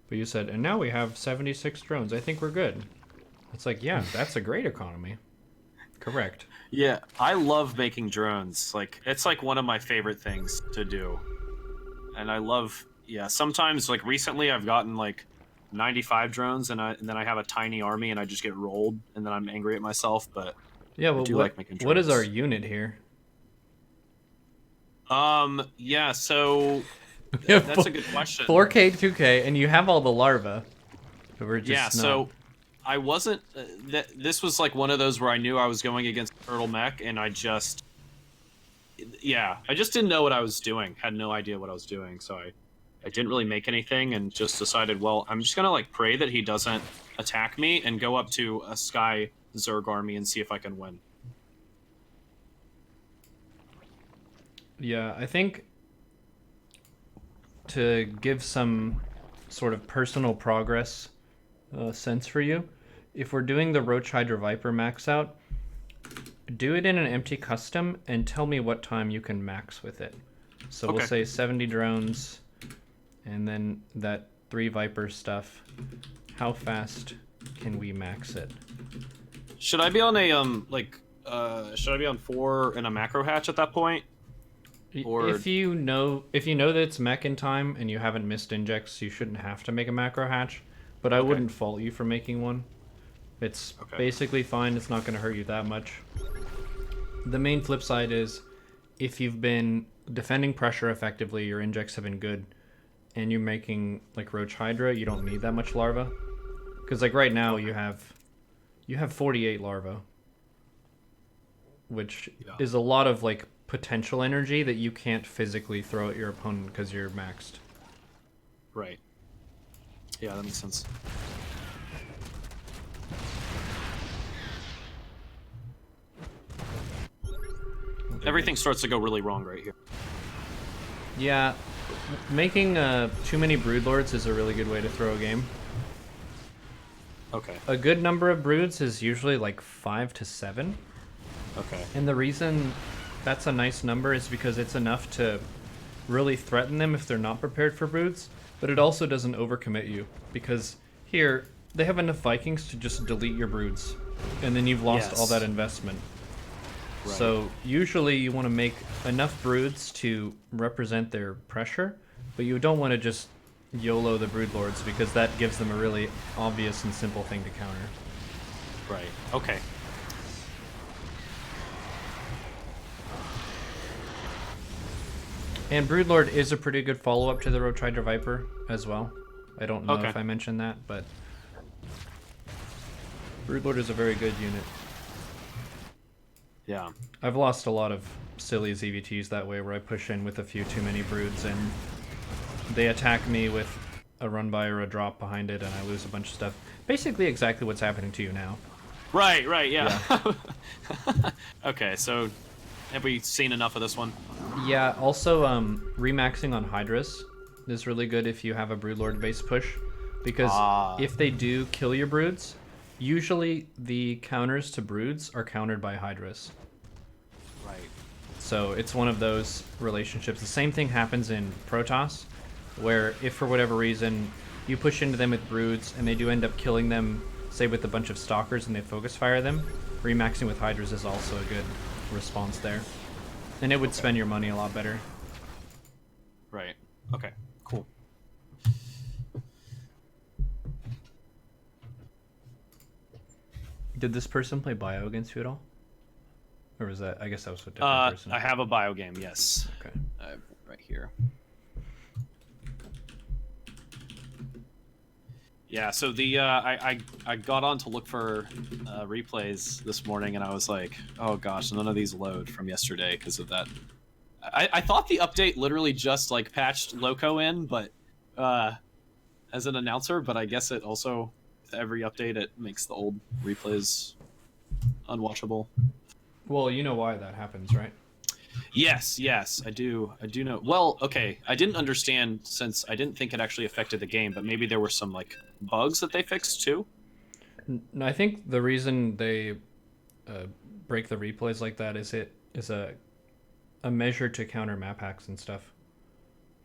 but you said, and now we have 76 drones. I think we're good. It's like, yeah, that's a great economy. Correct. Yeah, I love making drones. Like, it's like one of my favorite things to do. And I love, yeah, sometimes, like, recently I've gotten, like, 95 drones, and then I have a tiny army, and I just get rolled, and then I'm angry at myself, but yeah, well, I do like making drones. What is our unit here? Yeah, so that's a good question. 4K, 2K, and you have all the larvae. But we're just so I wasn't, this was like one of those where I knew I was going against Turtle Mech, and I just didn't know what I was doing, had no idea what I was doing, so I didn't really make anything, and just decided, well, I'm just gonna, like, pray that he doesn't attack me, and go up to a Sky Zerg army and see if I can win. Yeah, I think to give some sort of personal progress sense for you, if we're doing the Roach Hydra Viper max out, do it in an empty custom and tell me what time you can max with it. So we'll say 70 drones and then that 3 Viper stuff. How fast can we max it? Should I be on a like should I be on 4 in a macro hatch at that point? Or If you know that it's mech in time and you haven't missed injects, you shouldn't have to make a macro hatch. But I Okay. wouldn't fault you for making one. It's Okay. basically fine. It's not going to hurt you that much. The main flip side is if you've been defending pressure effectively, your injects have been good, and you're making like Roach Hydra, you don't need that much larva. Because like right now you have 48 larvae, which is a lot of like potential energy that you can't physically throw at your opponent because you're maxed. Right. Yeah, that makes sense. Everything starts to go really wrong right here. Yeah, making too many broodlords is a really good way to throw a game. Okay. A good number of broods is usually like 5 to 7. Okay. And the reason that's a nice number is because it's enough to really threaten them if they're not prepared for broods, but it also doesn't overcommit you because here they have enough Vikings to just delete your broods, and then you've lost all that investment. Right. So usually you want to make enough broods to represent their pressure, but you don't want to just YOLO the broodlords because that gives them a really obvious and simple thing to counter. Right. Okay. And Broodlord is a pretty good follow-up to the Roach Hydra Viper as well. I don't know if I mentioned that, but Broodlord is a very good unit. Yeah. I've lost a lot of silly ZVTs that way where I push in with a few too many broods and they attack me with a run-by or a drop behind it and I lose a bunch of stuff. Basically exactly what's happening to you now. Right, yeah. Okay, so have we seen enough of this one? Yeah, also remaxing on Hydras is really good if you have a Broodlord base push, because if they do kill your broods, usually the counters to broods are countered by Hydras. Right. So it's one of those relationships. The same thing happens in Protoss, where if for whatever reason you push into them with broods and they do end up killing them, say with a bunch of stalkers and they focus fire them, remaxing with Hydras is also a good response there. And it would spend your money a lot better. Right. Okay. Cool. Did this person play Bio against you at all? Or was that... I guess that was a different person. I have a bio game, yes. Okay. Right here. Yeah, so the I got on to look for replays this morning, and I was like, oh gosh, none of these load from yesterday because of that. I thought the update literally just like patched Loco in, but as an announcer, but I guess it also with every update it makes the old replays unwatchable. Well, you know why that happens, right? Yes, I do know. Well, okay, I didn't understand since I didn't think it actually affected the game, but maybe there were some like bugs that they fixed too. I think the reason they break the replays like that is it is a measure to counter map hacks and stuff.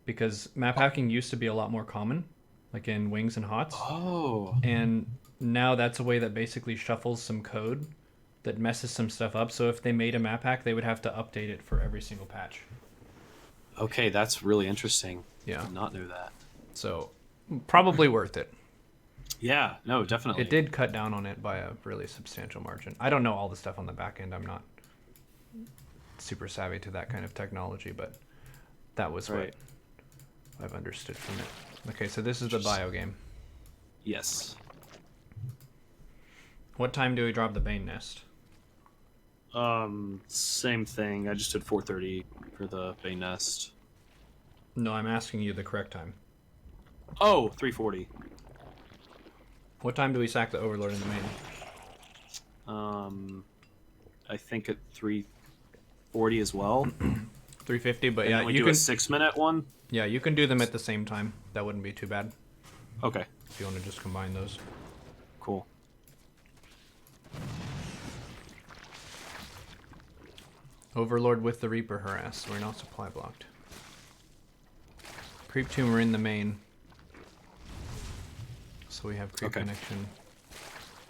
Because map hacking used to be a lot more common, like in Wings and Hots. Oh. And now that's a way that basically shuffles some code that messes some stuff up. So if they made a map hack, they would have to update it for every single patch. Okay, that's really interesting. Yeah. I did not know that. So probably worth it. Yeah, no, definitely. It did cut down on it by a really substantial margin. I don't know all the stuff on the back end. I'm not super savvy to that kind of technology, but that was what I've understood from it. Okay, so this is the bio game. Yes. What time do we drop the Bane nest? Same thing. I just did 4:30 for the Bay Nest. No, I'm asking you the correct time. Oh, 3:40. What time do we sack the Overlord in the main? I think at 3:40 as well. 3:50, but And yeah, we you do can. a 6-minute one. Yeah, you can do them at the same time. That wouldn't be too bad Okay, if you want to just combine those. cool. Overlord with the Reaper harass. We're not supply blocked. Creep Tomb are in the main. So we have creep connection.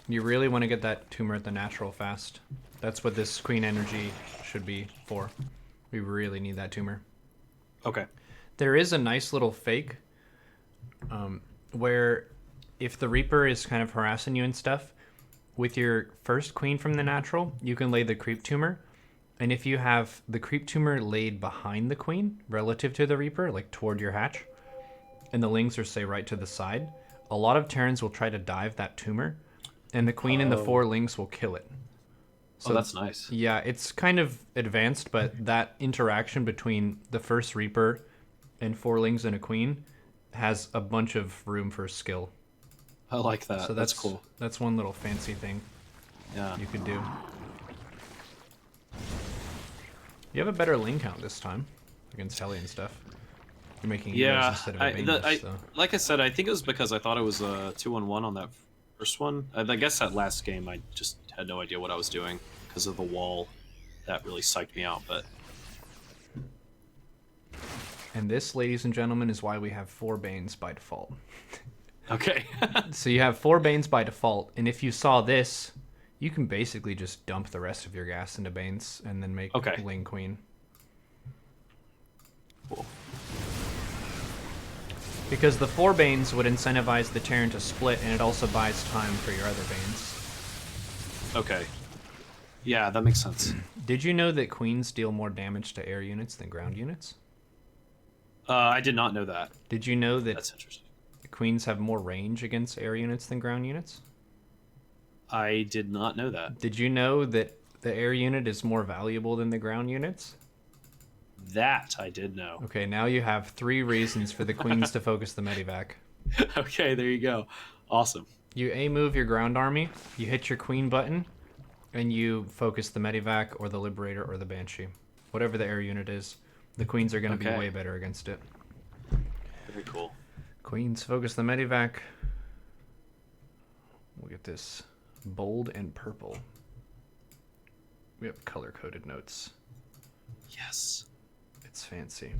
You really want to get that tumor at the natural fast. That's what this queen energy should be for. We really need that tumor. Okay. There is a nice little fake where if the Reaper is kind of harassing you and stuff, with your first queen from the natural, you can lay the creep tumor. And if you have the creep tumor laid behind the queen relative to the Reaper, like toward your hatch, and the lings are, say, right to the side, a lot of Terrans will try to dive that tumor, and the queen and the 4 lings will kill it. So that's nice. Yeah, it's kind of advanced, but that interaction between the first Reaper and 4 lings and a queen has a bunch of room for skill. I like that. So that's cool. That's one little fancy thing you could do. You have a better ling count this time against Heli and stuff. You're making heroes instead of Avengers, so. Like I said, I think it was because I thought it was a 2-on-1 on that first one. I guess that last game I just had no idea what I was doing because of the wall. That really psyched me out, but... And this, ladies and gentlemen, is why we have 4 Banes by default. Okay. So you have 4 Banes by default, and if you saw this, you can basically just dump the rest of your gas into Banes and then make Ling Queen. Cool. Because the 4 Banes would incentivize the Terran to split, and it also buys time for your other Banes. Okay. Yeah, that makes sense. Did you know that Queens deal more damage to air units than ground units? I did not know that. Did you know that That's interesting. Queens have more range against air units than ground units? I did not know that. Did you know that the air unit is more valuable than the ground units? That I did know. Okay, now you have 3 reasons for the Queens to focus the Medivac. Okay, there you go. Awesome. You A-move your ground army, you hit your Queen button, and you focus the Medivac or the Liberator or the Banshee. Whatever the air unit is, the Queens are going to be way better against it. Very cool. Queens focus the Medivac. We'll get this bold and purple. We have color-coded notes. Yes. It's fancy.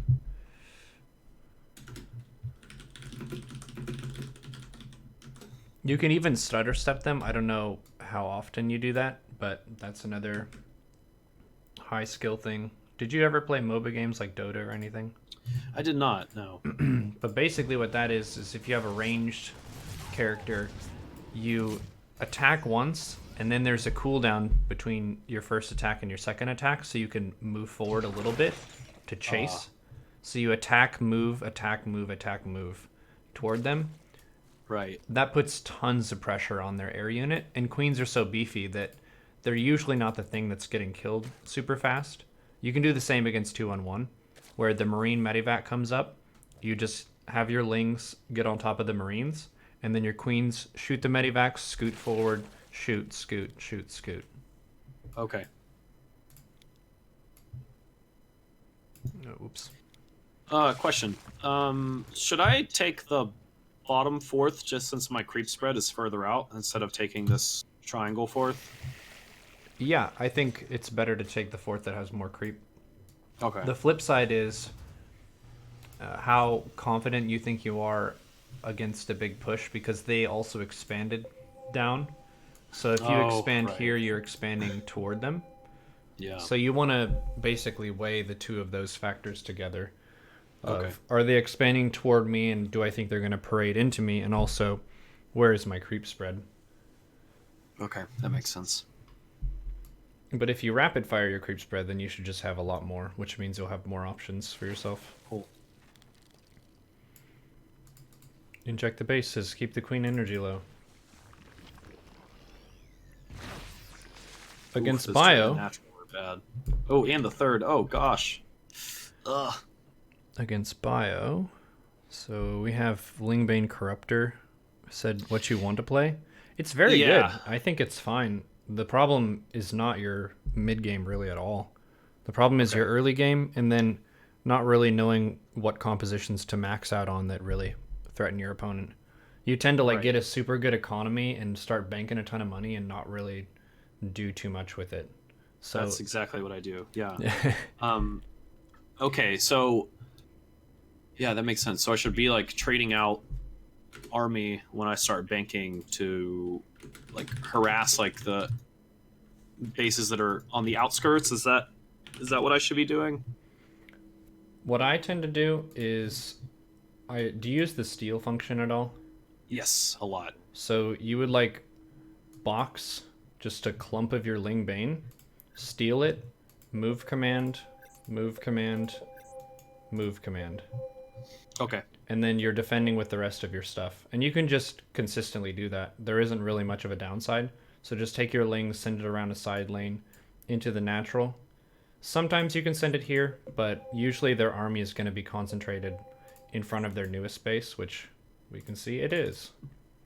You can even stutter step them. I don't know how often you do that, but that's another high skill thing. Did you ever play MOBA games like Dota or anything? I did not, no. But basically what that is if you have a ranged character, you attack once, and then there's a cooldown between your first attack and your second attack, so you can move forward a little bit to chase. So you attack, move, attack, move, attack, move toward them. Right. That puts tons of pressure on their air unit, and Queens are so beefy that they're usually not the thing that's getting killed super fast. You can do the same against 2-on-1, where the Marine Medivac comes up, you just have your Lings get on top of the Marines, and then your Queens shoot the Medivac, scoot forward, shoot, scoot, shoot, scoot. Okay. Oh, oops. Question. Should I take the bottom 4th just since my creep spread is further out instead of taking this triangle 4th? Yeah, I think it's better to take the 4th that has more creep. Okay. The flip side is how confident you think you are against a big push, because they also expanded down. So if you expand here, you're expanding toward them. Yeah. So you want to basically weigh the 2 of those factors together. Are they expanding toward me, and do I think they're going to parade into me? And also, where is my creep spread? Okay, that makes sense. But if you rapid fire your creep spread, then you should just have a lot more, which means you'll have more options for yourself. Cool. Inject the bases, keep the queen energy low. Against Bio. Natural were bad. Oh, and the 3rd. Oh gosh. Ugh. Against Bio. So we have Lingbane Corruptor said what you want to play. It's very good. I think it's fine. The problem is not your mid game really at all. The problem is your early game, and then not really knowing what compositions to max out on that really threaten your opponent. You tend to get a super good economy and start banking a ton of money and not really do too much with it. So that's exactly what I do. Yeah. Okay, so yeah, that makes sense. So I should be like trading out army when I start banking to like harass like the bases that are on the outskirts. Is that what I should be doing? What I tend to do is, do you use the steal function at all? Yes, a lot. So you would like box just a clump of your Ling Bane, steal it, move command, move command, move command. Okay. And then you're defending with the rest of your stuff. And you can just consistently do that. There isn't really much of a downside. So just take your Ling, send it around a side lane into the natural. Sometimes you can send it here, but usually their army is going to be concentrated in front of their newest base, which we can see it is.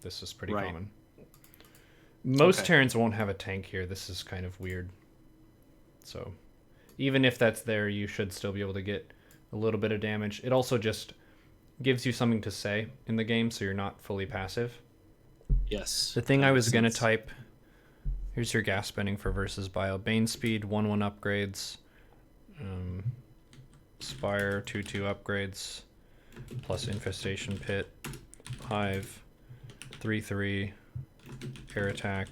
This is pretty common. Most Terrans won't have a tank here. This is kind of weird. So even if that's there, you should still be able to get a little bit of damage. It also just gives you something to say in the game, so you're not fully passive. Yes. The thing I was going to type, here's your gas spending for versus bio. Bane speed, 1-1 upgrades. Spire, 2-2 upgrades. Plus infestation pit. Hive, 3-3. Air attack.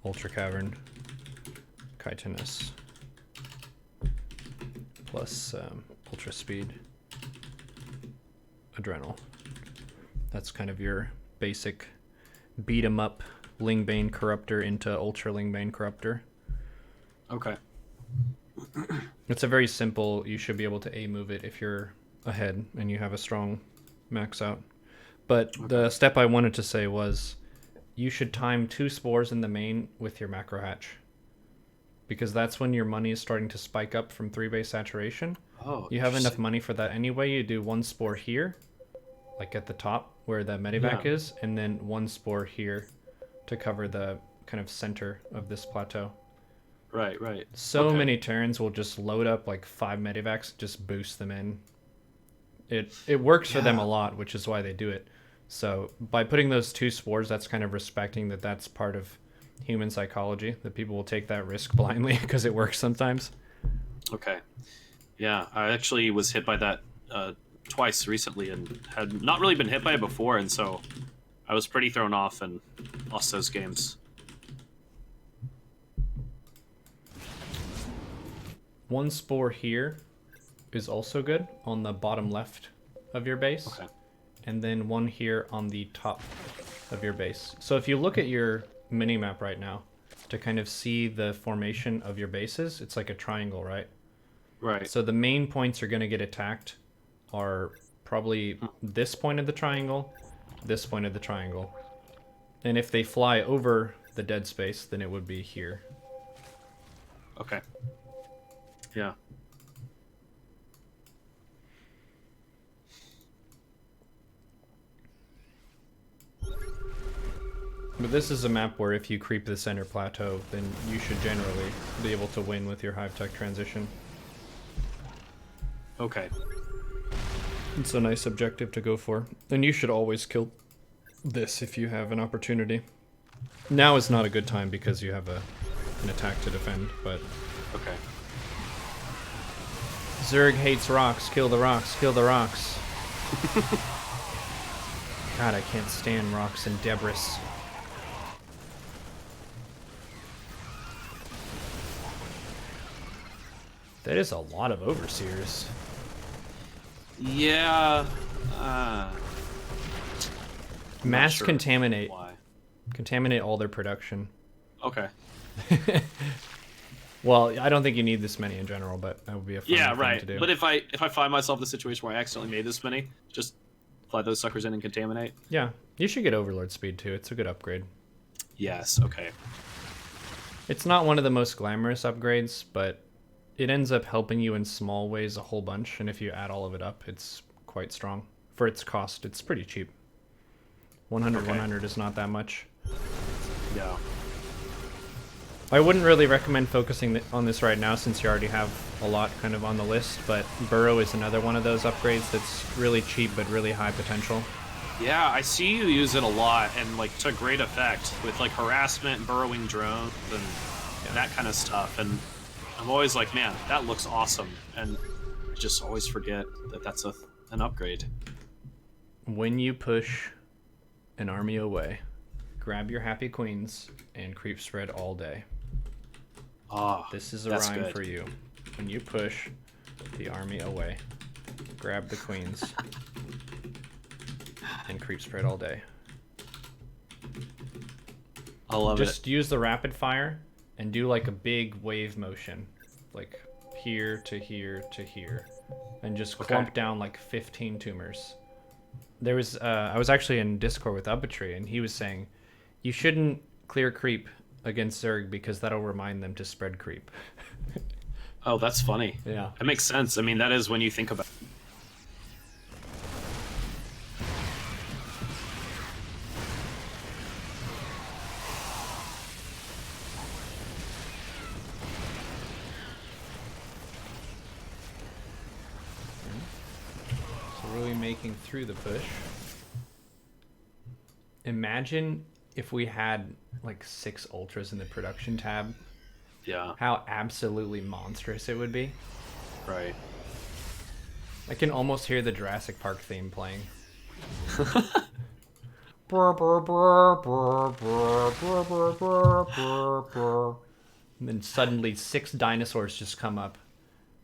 Ultra cavern. Chitinous. Plus ultra speed. Adrenal. That's kind of your basic beat 'em up Lingbane Corruptor into Ultra Lingbane Corruptor. Okay. It's a very simple, you should be able to A move it if you're ahead and you have a strong max out. But the step I wanted to say was you should time 2 spores in the main with your macro hatch. Because that's when your money is starting to spike up from 3-base saturation. Oh, you have enough money for that anyway. You do 1 spore here, like at the top where the medivac is, and then 1 spore here to cover the kind of center of this plateau. Right, right. So many Terrans will just load up like 5 medivacs, just boost them in. It works for them a lot, which is why they do it. So by putting those 2 spores, that's kind of respecting that that's part of human psychology, that people will take that risk blindly because it works sometimes. Okay. Yeah, I actually was hit by that twice recently and had not really been hit by it before, and so I was pretty thrown off and lost those games. One spore here is also good on the bottom left of your base. Okay. And then 1 here on the top of your base. So if you look at your mini-map right now to kind of see the formation of your bases, it's like a triangle, right? Right. So the main points are going to get attacked are probably this point of the triangle, this point of the triangle. And if they fly over the dead space, then it would be here. Okay. Yeah. But this is a map where if you creep the center plateau, then you should generally be able to win with your Hive Tech transition. Okay. It's a nice objective to go for. And you should always kill this if you have an opportunity. Now is not a good time because you have an attack to defend, but... Okay. Zerg hates rocks. Kill the rocks. Kill the rocks. God, I can't stand rocks and debris. That is a lot of overseers. Yeah. Mass sure contaminate. Why? Contaminate all their production. Okay. Well, I don't think you need this many in general, but that would be a fun thing to do. But if I find myself in a situation where I accidentally made this many, just fly those suckers in and contaminate. Yeah, you should get Overlord speed too. It's a good upgrade. Yes. Okay. It's not one of the most glamorous upgrades, but it ends up helping you in small ways a whole bunch, and if you add all of it up, it's quite strong. For its cost, it's pretty cheap. 100, 100 is not that much. Yeah. I wouldn't really recommend focusing on this right now since you already have a lot kind of on the list, but Burrow is another one of those upgrades that's really cheap but really high potential. Yeah, I see you use it a lot and like to great effect with like harassment, burrowing drones, and that kind of stuff. And I'm always like, man, that looks awesome, and I just always forget that that's an upgrade. When you push an army away, grab your happy queens and creep spread all day. Oh, This is a that's rhyme good. for you. When you push the army away, grab the queens and creep spread all day. I love Just use the rapid fire and do like a big wave motion, like here to here to here, and just clump down like 15 tumors. There was I was actually in Discord with Uppetry, and he was saying you shouldn't clear creep against Zerg because that'll remind them to spread creep. Oh, that's funny. Yeah. That makes sense. I mean, that is when you think about. So really making through the push. Imagine if we had like 6 ultras in the production tab, Yeah. how absolutely monstrous it would be. Right. I can almost hear the Jurassic Park theme playing. And then suddenly 6 dinosaurs just come up.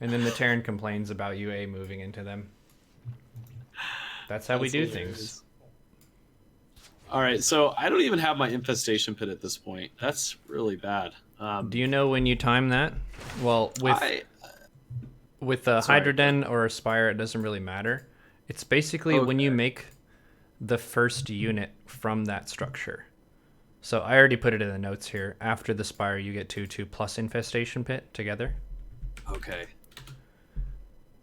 And then the Terran complains about UA moving into them. That's how we do things. All right, so I don't even have my infestation pit at this point. That's really bad. Do you know when you time that? Well, with a Sorry. Hydroden or a Spire, it doesn't really matter. It's basically when you make the first unit from that structure. So I already put it in the notes here. After the Spire, you get 2/2 plus Infestation Pit together. Okay.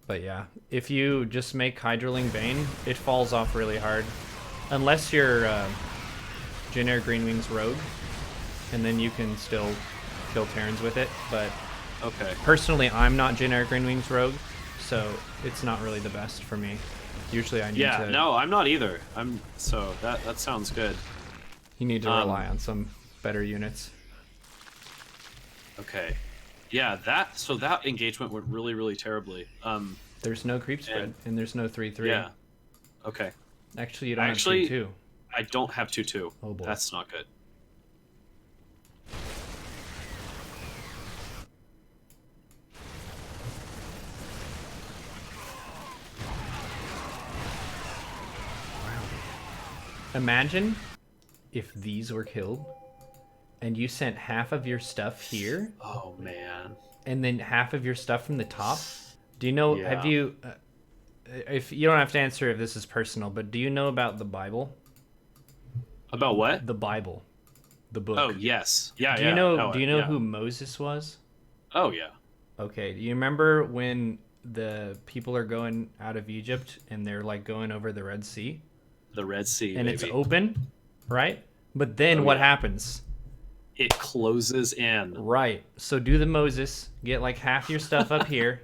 But yeah, if you just make Hydroling Bane, it falls off really hard. Unless you're generic Green Wings Rogue, and then you can still kill Terrans with it. But Okay. personally, I'm not generic Green Wings Rogue, so it's not really the best for me. Usually I need Yeah. to... No, I'm not either. So that sounds good. You need to rely on some better units. Okay. Yeah. That engagement went really, really terribly. There's no creep spread, and there's no 3/3. Yeah. Okay. Actually, you don't have Actually, 2/2. I don't have 2/2. Oh boy. That's not good. Imagine if these were killed, and you sent half of your stuff here, Oh man. and then half of your stuff from the top. Do you know? Yeah. Have you? If you don't have to answer if this is personal, but do you know about the Bible? About what? The Bible, the book. Oh yes. Yeah. Do yeah. you know? Oh, Do you know yeah. who Moses was? Oh yeah. Okay. Do you remember when the people are going out of Egypt and they're like going over the Red Sea? The Red Sea. And baby. it's open, right? But then Oh, what yeah. happens? It closes in. Right. So do the Moses, get like half your stuff up here,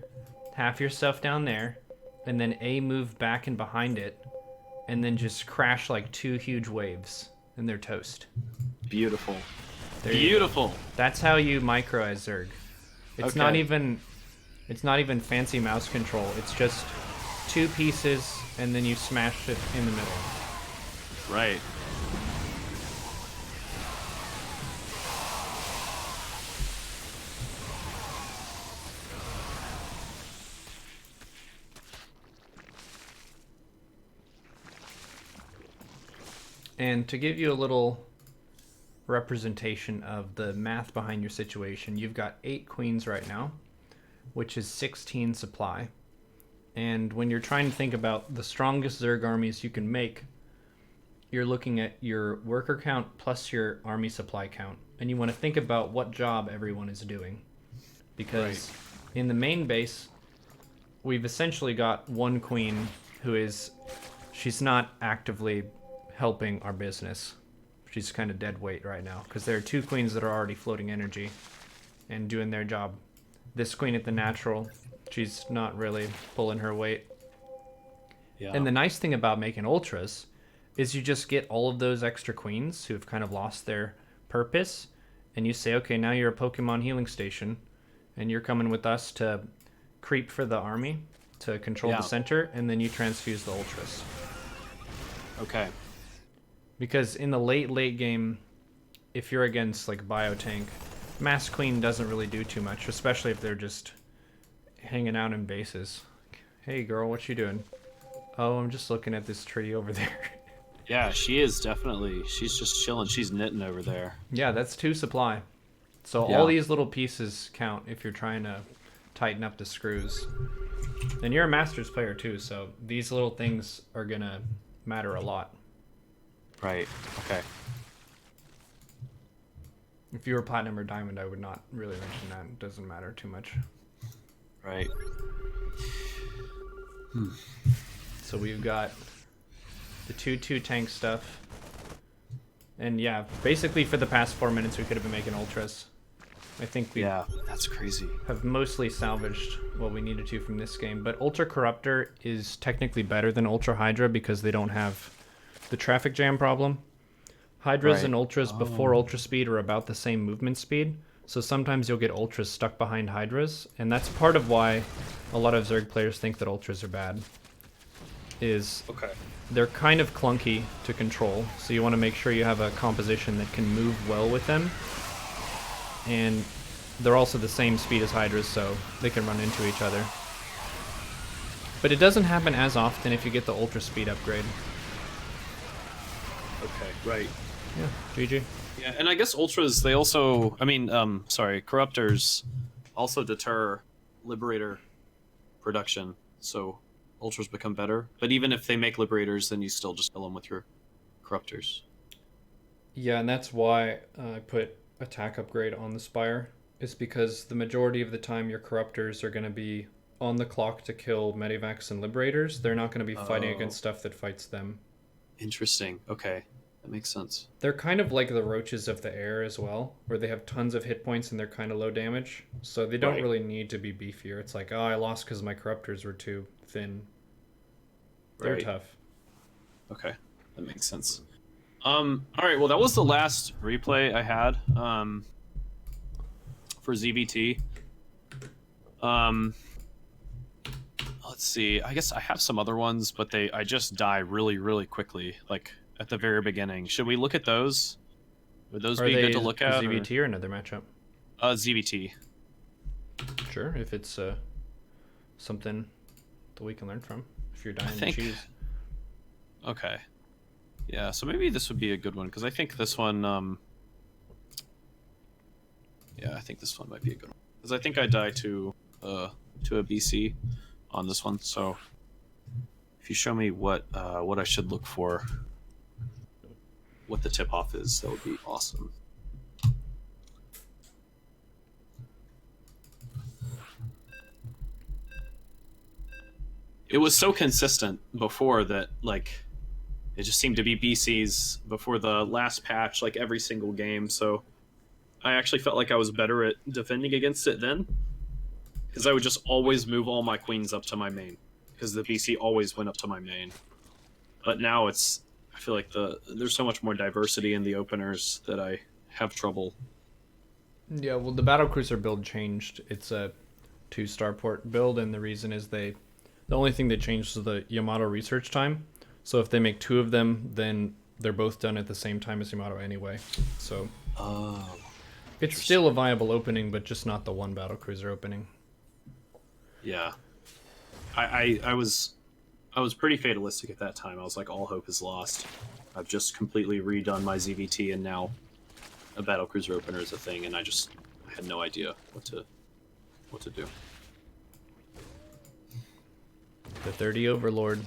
half your stuff down there, and then move back and behind it, and then just crash like 2 huge waves, and they're toast. Beautiful. There you go. Beautiful. That's how you micro as Zerg. It's not Okay. even fancy mouse control. It's just 2 pieces, and then you smash it in the middle. Right. And to give you a little representation of the math behind your situation, you've got 8 queens right now, which is 16 supply. And when you're trying to think about the strongest Zerg armies you can make, you're looking at your worker count plus your army supply count. And you want to think about what job everyone is doing. Because in the main base, we've essentially got 1 queen who is... She's not actively helping our business. She's kind of dead weight right now because there are 2 queens that are already floating energy and doing their job. This queen at the natural, she's not really pulling her weight. Yeah. And the nice thing about making ultras is you just get all of those extra queens who have kind of lost their purpose, and you say, okay, now you're a Pokemon healing station, and you're coming with us to creep for the army to control Yeah. the center, and then you transfuse the ultras. Okay. Because in the late game, if you're against like Biotank, Mass Queen doesn't really do too much, especially if they're just hanging out in bases. Hey girl, what you doing? Oh, I'm just looking at this tree over there. Yeah, she is definitely. She's just chilling. She's knitting over there. Yeah, that's 2 supply. So all Yeah. these little pieces count if you're trying to tighten up the screws. And you're a Masters player too, so these little things are gonna matter a lot. Right. Okay. If you were Platinum or Diamond, I would not really mention that. It doesn't matter too much. Right. So we've got the 2-2 tank stuff. And yeah, basically for the past 4 minutes we could have been making ultras. I think we that's crazy. have mostly salvaged what we needed to from this game. But Ultra Corruptor is technically better than Ultra Hydra because they don't have the traffic jam problem. Hydras and Ultras before Ultra Speed are about the same movement speed. So sometimes you'll get Ultras stuck behind Hydras. And that's part of why a lot of Zerg players think that Ultras are bad. Okay. They're kind of clunky to control, so you want to make sure you have a composition that can move well with them. And they're also the same speed as Hydras, so they can run into each other. But it doesn't happen as often if you get the Ultra Speed upgrade. Okay. Right. Yeah, GG. Yeah, and I guess ultras. They also. I mean, corruptors also deter Liberator production. So ultras become better. But even if they make Liberators, then you still just kill them with your corruptors. Yeah, and that's why I put attack upgrade on the Spire. Is because the majority of the time your Corruptors are going to be on the clock to kill Medivacs and Liberators. They're not going to be fighting against stuff that fights them. Interesting. Okay. That makes sense. They're kind of like the roaches of the air as well, where they have tons of hit points and they're kind of low damage. So they don't really need to be beefier. It's like, oh, I lost because my Corruptors were too thin. They're tough. Okay. That makes sense. All right. Well, that was the last replay I had for ZVT. Let's see. I guess I have some other ones, but I just die really, really quickly, like at the very beginning. Should we look at those? Would those be good to look at? ZVT or another matchup? ZVT. Sure, if it's something that we can learn from. If you're dying think... to choose. Okay. Yeah, so maybe this would be a good one, because I think this one... Yeah, I think this one might be a good one. Because I think I die to a BC on this one, so... If you show me what I should look for, what the tip-off is, that would be awesome. It was so consistent before that, like, it just seemed to be BCs before the last patch, like, every single game, so I actually felt like I was better at defending against it then, because I would just always move all my queens up to my main, because the BC always went up to my main. But now it's... I feel like there's so much more diversity in the openers that I have trouble. Yeah, well, the Battlecruiser build changed. It's a 2 starport build, and the reason is the only thing they changed was the Yamato research time. So if they make 2 of them, then they're both done at the same time as Yamato anyway. So it's still a viable opening, but just not the 1 Battlecruiser opening. Yeah. I was pretty fatalistic at that time. I was like, all hope is lost. I've just completely redone my ZVT, and now a Battlecruiser opener is a thing, and I had no idea what to do. The 30 Overlord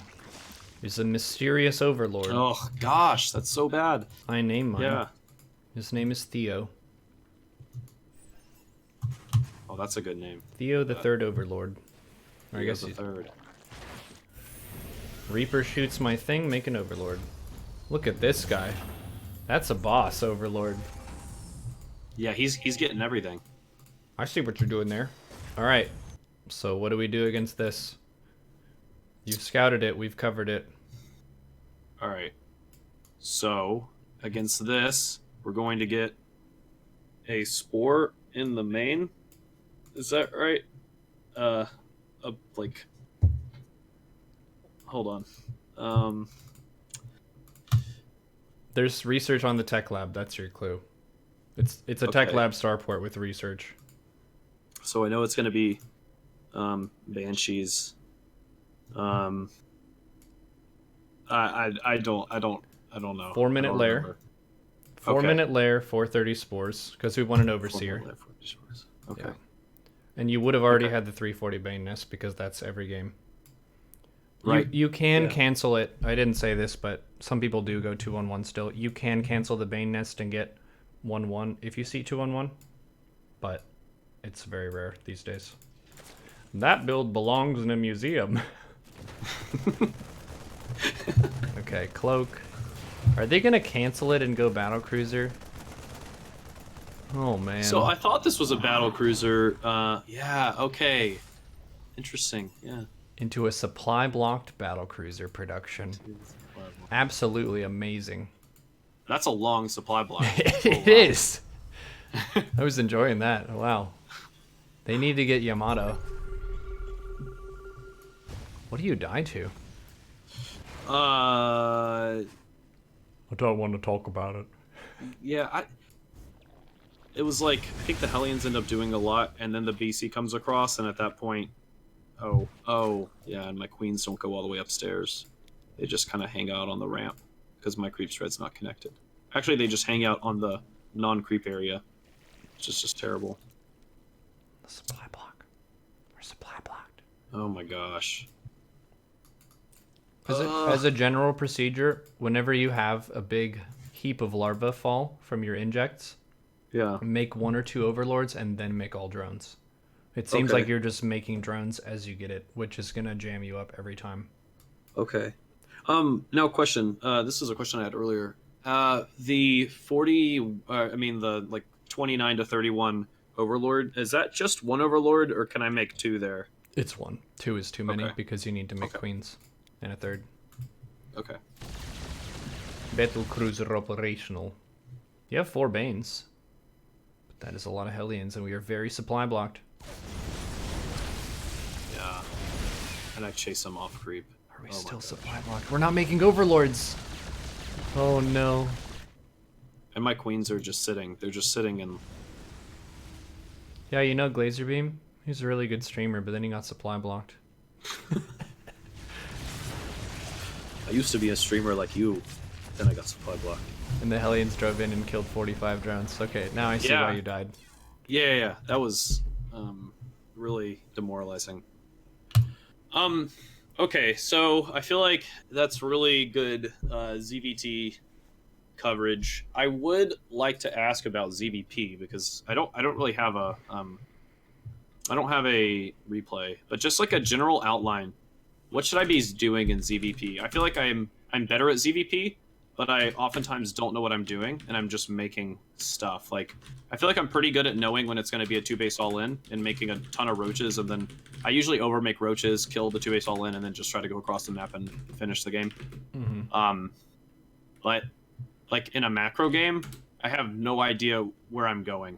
is a mysterious overlord. Oh, gosh, that's so bad. I name mine. Yeah. His name is Theo. Oh, that's a good name. Theo the Third Overlord. Or I guess the third. Reaper shoots my thing, make an Overlord. Look at this guy. That's a boss Overlord. Yeah, he's getting everything. I see what you're doing there. Alright, so what do we do against this? You've scouted it, we've covered it. Alright. So, against this, we're going to get a Spore in the main. Is that right? Like... Hold on. There's research on the tech lab. That's your clue. It's a tech Okay. lab starport with research. So I know it's going to be Banshees. Um, I don't know. 4 minute I don't lair. remember. 4 minute lair, 430 spores, because we want an 4 overseer. minute left, 40 shores. Okay. Yeah. And you would have already Okay. had the 340 Bane Nest because that's every game. Right. You can Yeah. cancel it. I didn't say this, but some people do go 2-1-1 still. You can cancel the Bane Nest and get 1-1 if you see 2-1-1, but it's very rare these days. That build belongs in a museum. Okay, cloak. Are they gonna cancel it and go battle cruiser? Oh man. So I thought this was a battle cruiser. Yeah. Okay. Interesting. Yeah. Into a supply blocked battle cruiser production. Absolutely amazing. That's a long supply block. It is. I was enjoying that. Wow. They need to get Yamato. What do you die to? I don't want to talk about it. Yeah. It was like I think the Hellions end up doing a lot, and then the BC comes across, and at that point, yeah, and my queens don't go all the way upstairs. They just kind of hang out on the ramp because my creep thread's not connected. Actually, they just hang out on the non-creep area, which is just terrible. Supply block. We're supply blocked. Oh my gosh. As a general procedure, whenever you have a big heap of larvae fall from your injects, Yeah. make 1 or 2 overlords and then make all drones. It seems Okay. like you're just making drones as you get it, which is gonna jam you up every time. Okay. Now question. This is a question I had earlier. The 40, the like 29 to 31 overlord, is that just one overlord or can I make 2 there? It's 1. 2 is too many Okay. because you need to make Okay. queens and a third. Okay. Battle cruiser operational. You have 4 Banes. But that is a lot of Hellions, and we are very supply blocked. Yeah. And I chase them off creep. Are we Oh my still gosh. supply blocked? We're not making overlords! Oh no. And my queens are just sitting. They're just sitting and Yeah, you know Glazerbeam? He's a really good streamer, but then he got supply blocked. I used to be a streamer like you. Then I got supply blocked. And the Hellions drove in and killed 45 drones. Okay, now I see Yeah. why you died. Yeah. That was really demoralizing. Okay, so I feel like that's really good ZVT coverage. I would like to ask about ZVP because I don't really have a I don't have a replay, but just like a general outline. What should I be doing in ZVP? I feel like I'm better at ZVP, but I oftentimes don't know what I'm doing, and I'm just making stuff. Like, I feel like I'm pretty good at knowing when it's going to be a 2-base all-in and making a ton of roaches, and then I usually over-make roaches, kill the 2-base all-in, and then just try to go across the map and finish the game. Mm-hmm. But, like, in a macro game, I have no idea where I'm going,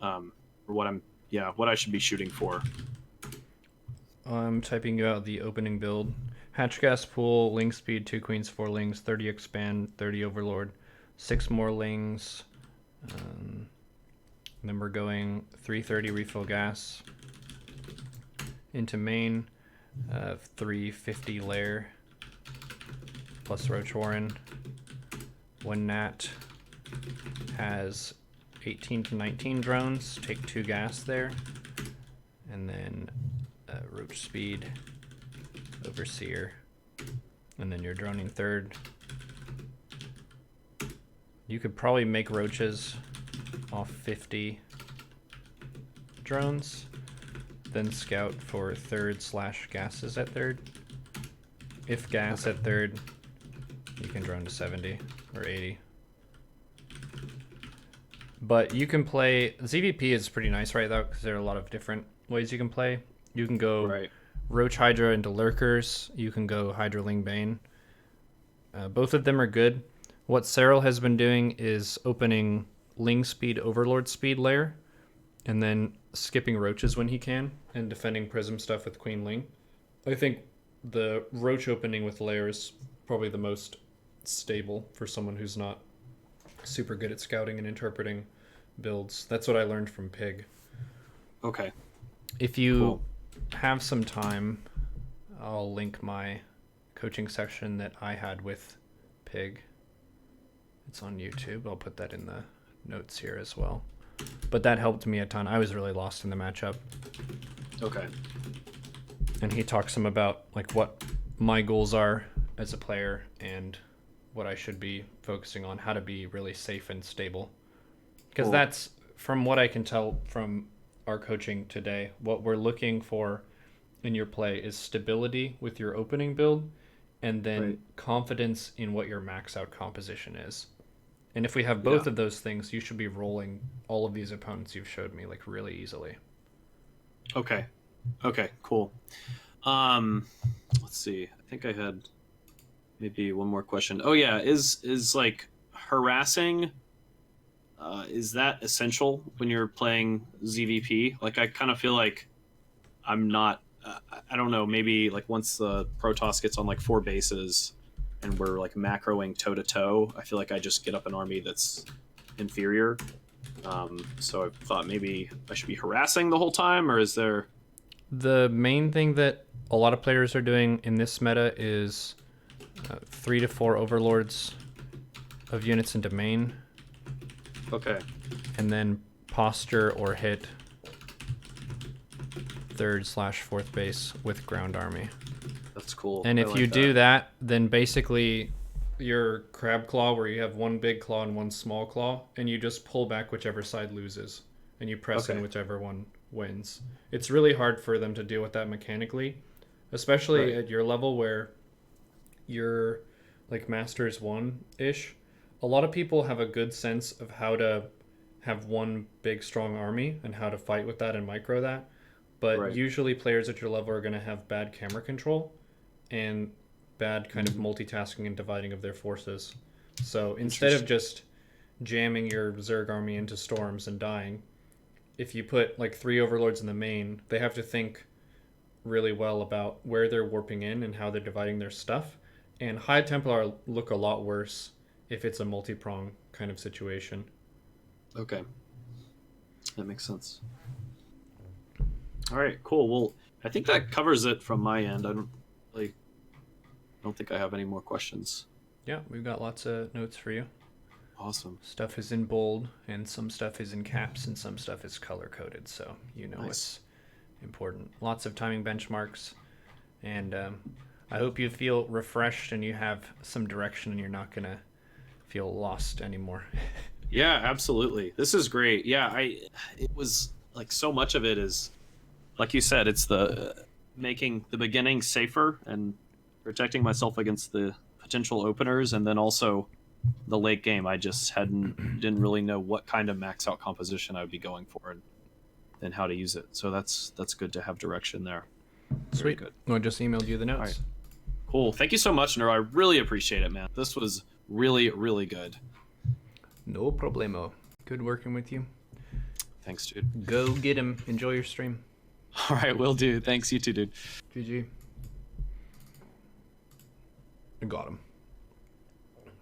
or what I should be shooting for. I'm typing out the opening build. Hatch gas pool, ling speed, 2 queens, 4 lings, 30 expand, 30 overlord, 6 more lings. Then we're going 330 refill gas into main, 350 lair plus roach warren. One nat has 18 to 19 drones. Take 2 gas there, and then roach speed, overseer, and then you're droning third. You could probably make roaches off 50 drones, then scout for third / gases at third. If gas at third, you can drone to 70 or 80. But you can play ZVP is pretty nice right though, because there are a lot of different ways you can play. You can go Right. Roach Hydra into Lurkers. You can go Hydra Ling Bane. Both of them are good. What Cyril has been doing is opening Ling Speed Overlord Speed layer, and then skipping Roaches when he can, and defending Prism stuff with Queen Ling. I think the Roach opening with layer is probably the most stable for someone who's not super good at scouting and interpreting builds. That's what I learned from Pig. Okay. If you Cool. have some time, I'll link my coaching session that I had with Pig. It's on YouTube. I'll put that in the notes here as well. But that helped me a ton. I was really lost in the matchup. Okay. And he talks some about like what my goals are as a player and what I should be focusing on, how to be really safe and stable. Because Cool. that's, from what I can tell from our coaching today, what we're looking for in your play is stability with your opening build and then Right. confidence in what your max out composition is. And if we have both Yeah. of those things, you should be rolling all of these opponents you've showed me like really easily. Okay. Okay. Cool. Let's see. I think I had maybe one more question. Oh yeah, is like harassing. Is that essential when you're playing ZVP? Like, I kind of feel like I'm not. I don't know. Maybe like once the Protoss gets on like 4 bases, and we're like macroing toe to toe, I feel like I just get up an army that's inferior. So I thought maybe I should be harassing the whole time, or is there? The main thing that a lot of players are doing in this meta is 3 to 4 overlords of units into main, Okay. and then posture or hit 3rd/4th base with ground army. That's cool. And I if like you that. do that, then basically your crab claw, where you have one big claw and one small claw, and you just pull back whichever side loses, and you press in Okay. whichever one wins. It's really hard for them to deal with that mechanically, especially Right. at your level where you're like Masters 1 ish. A lot of people have a good sense of how to have one big strong army and how to fight with that and micro that. But Right. usually players at your level are going to have bad camera control and bad kind of Mhm. multitasking and dividing of their forces. So instead of just jamming your Zerg army into storms and dying, if you put like 3 overlords in the main, they have to think really well about where they're warping in and how they're dividing their stuff. And High Templar look a lot worse if it's a multi-prong kind of situation. Okay. That makes sense. All right, cool. Well, I think that covers it from my end. I don't think I have any more questions. Yeah, we've got lots of notes for you. Awesome. Stuff is in bold, and some stuff is in caps, and some stuff is color coded, so you know Nice. it's important. Lots of timing benchmarks, and I hope you feel refreshed and you have some direction and you're not going to feel lost anymore. Yeah, absolutely. This is great. Yeah, it was like so much of it is like you said, it's the making the beginning safer and protecting myself against the potential openers, and then also the late game. I just didn't really know what kind of max out composition I would be going for and how to use it. So that's good to have direction there. Very Sweet. good. I just emailed you the notes. All right. Cool. Thank you so much, Neuro. I really appreciate it, man. This was really, really good. No problemo. Good working with you. Thanks, dude. Go get him. Enjoy your stream. All right, will do. Thanks, you too, dude. GG. I got him.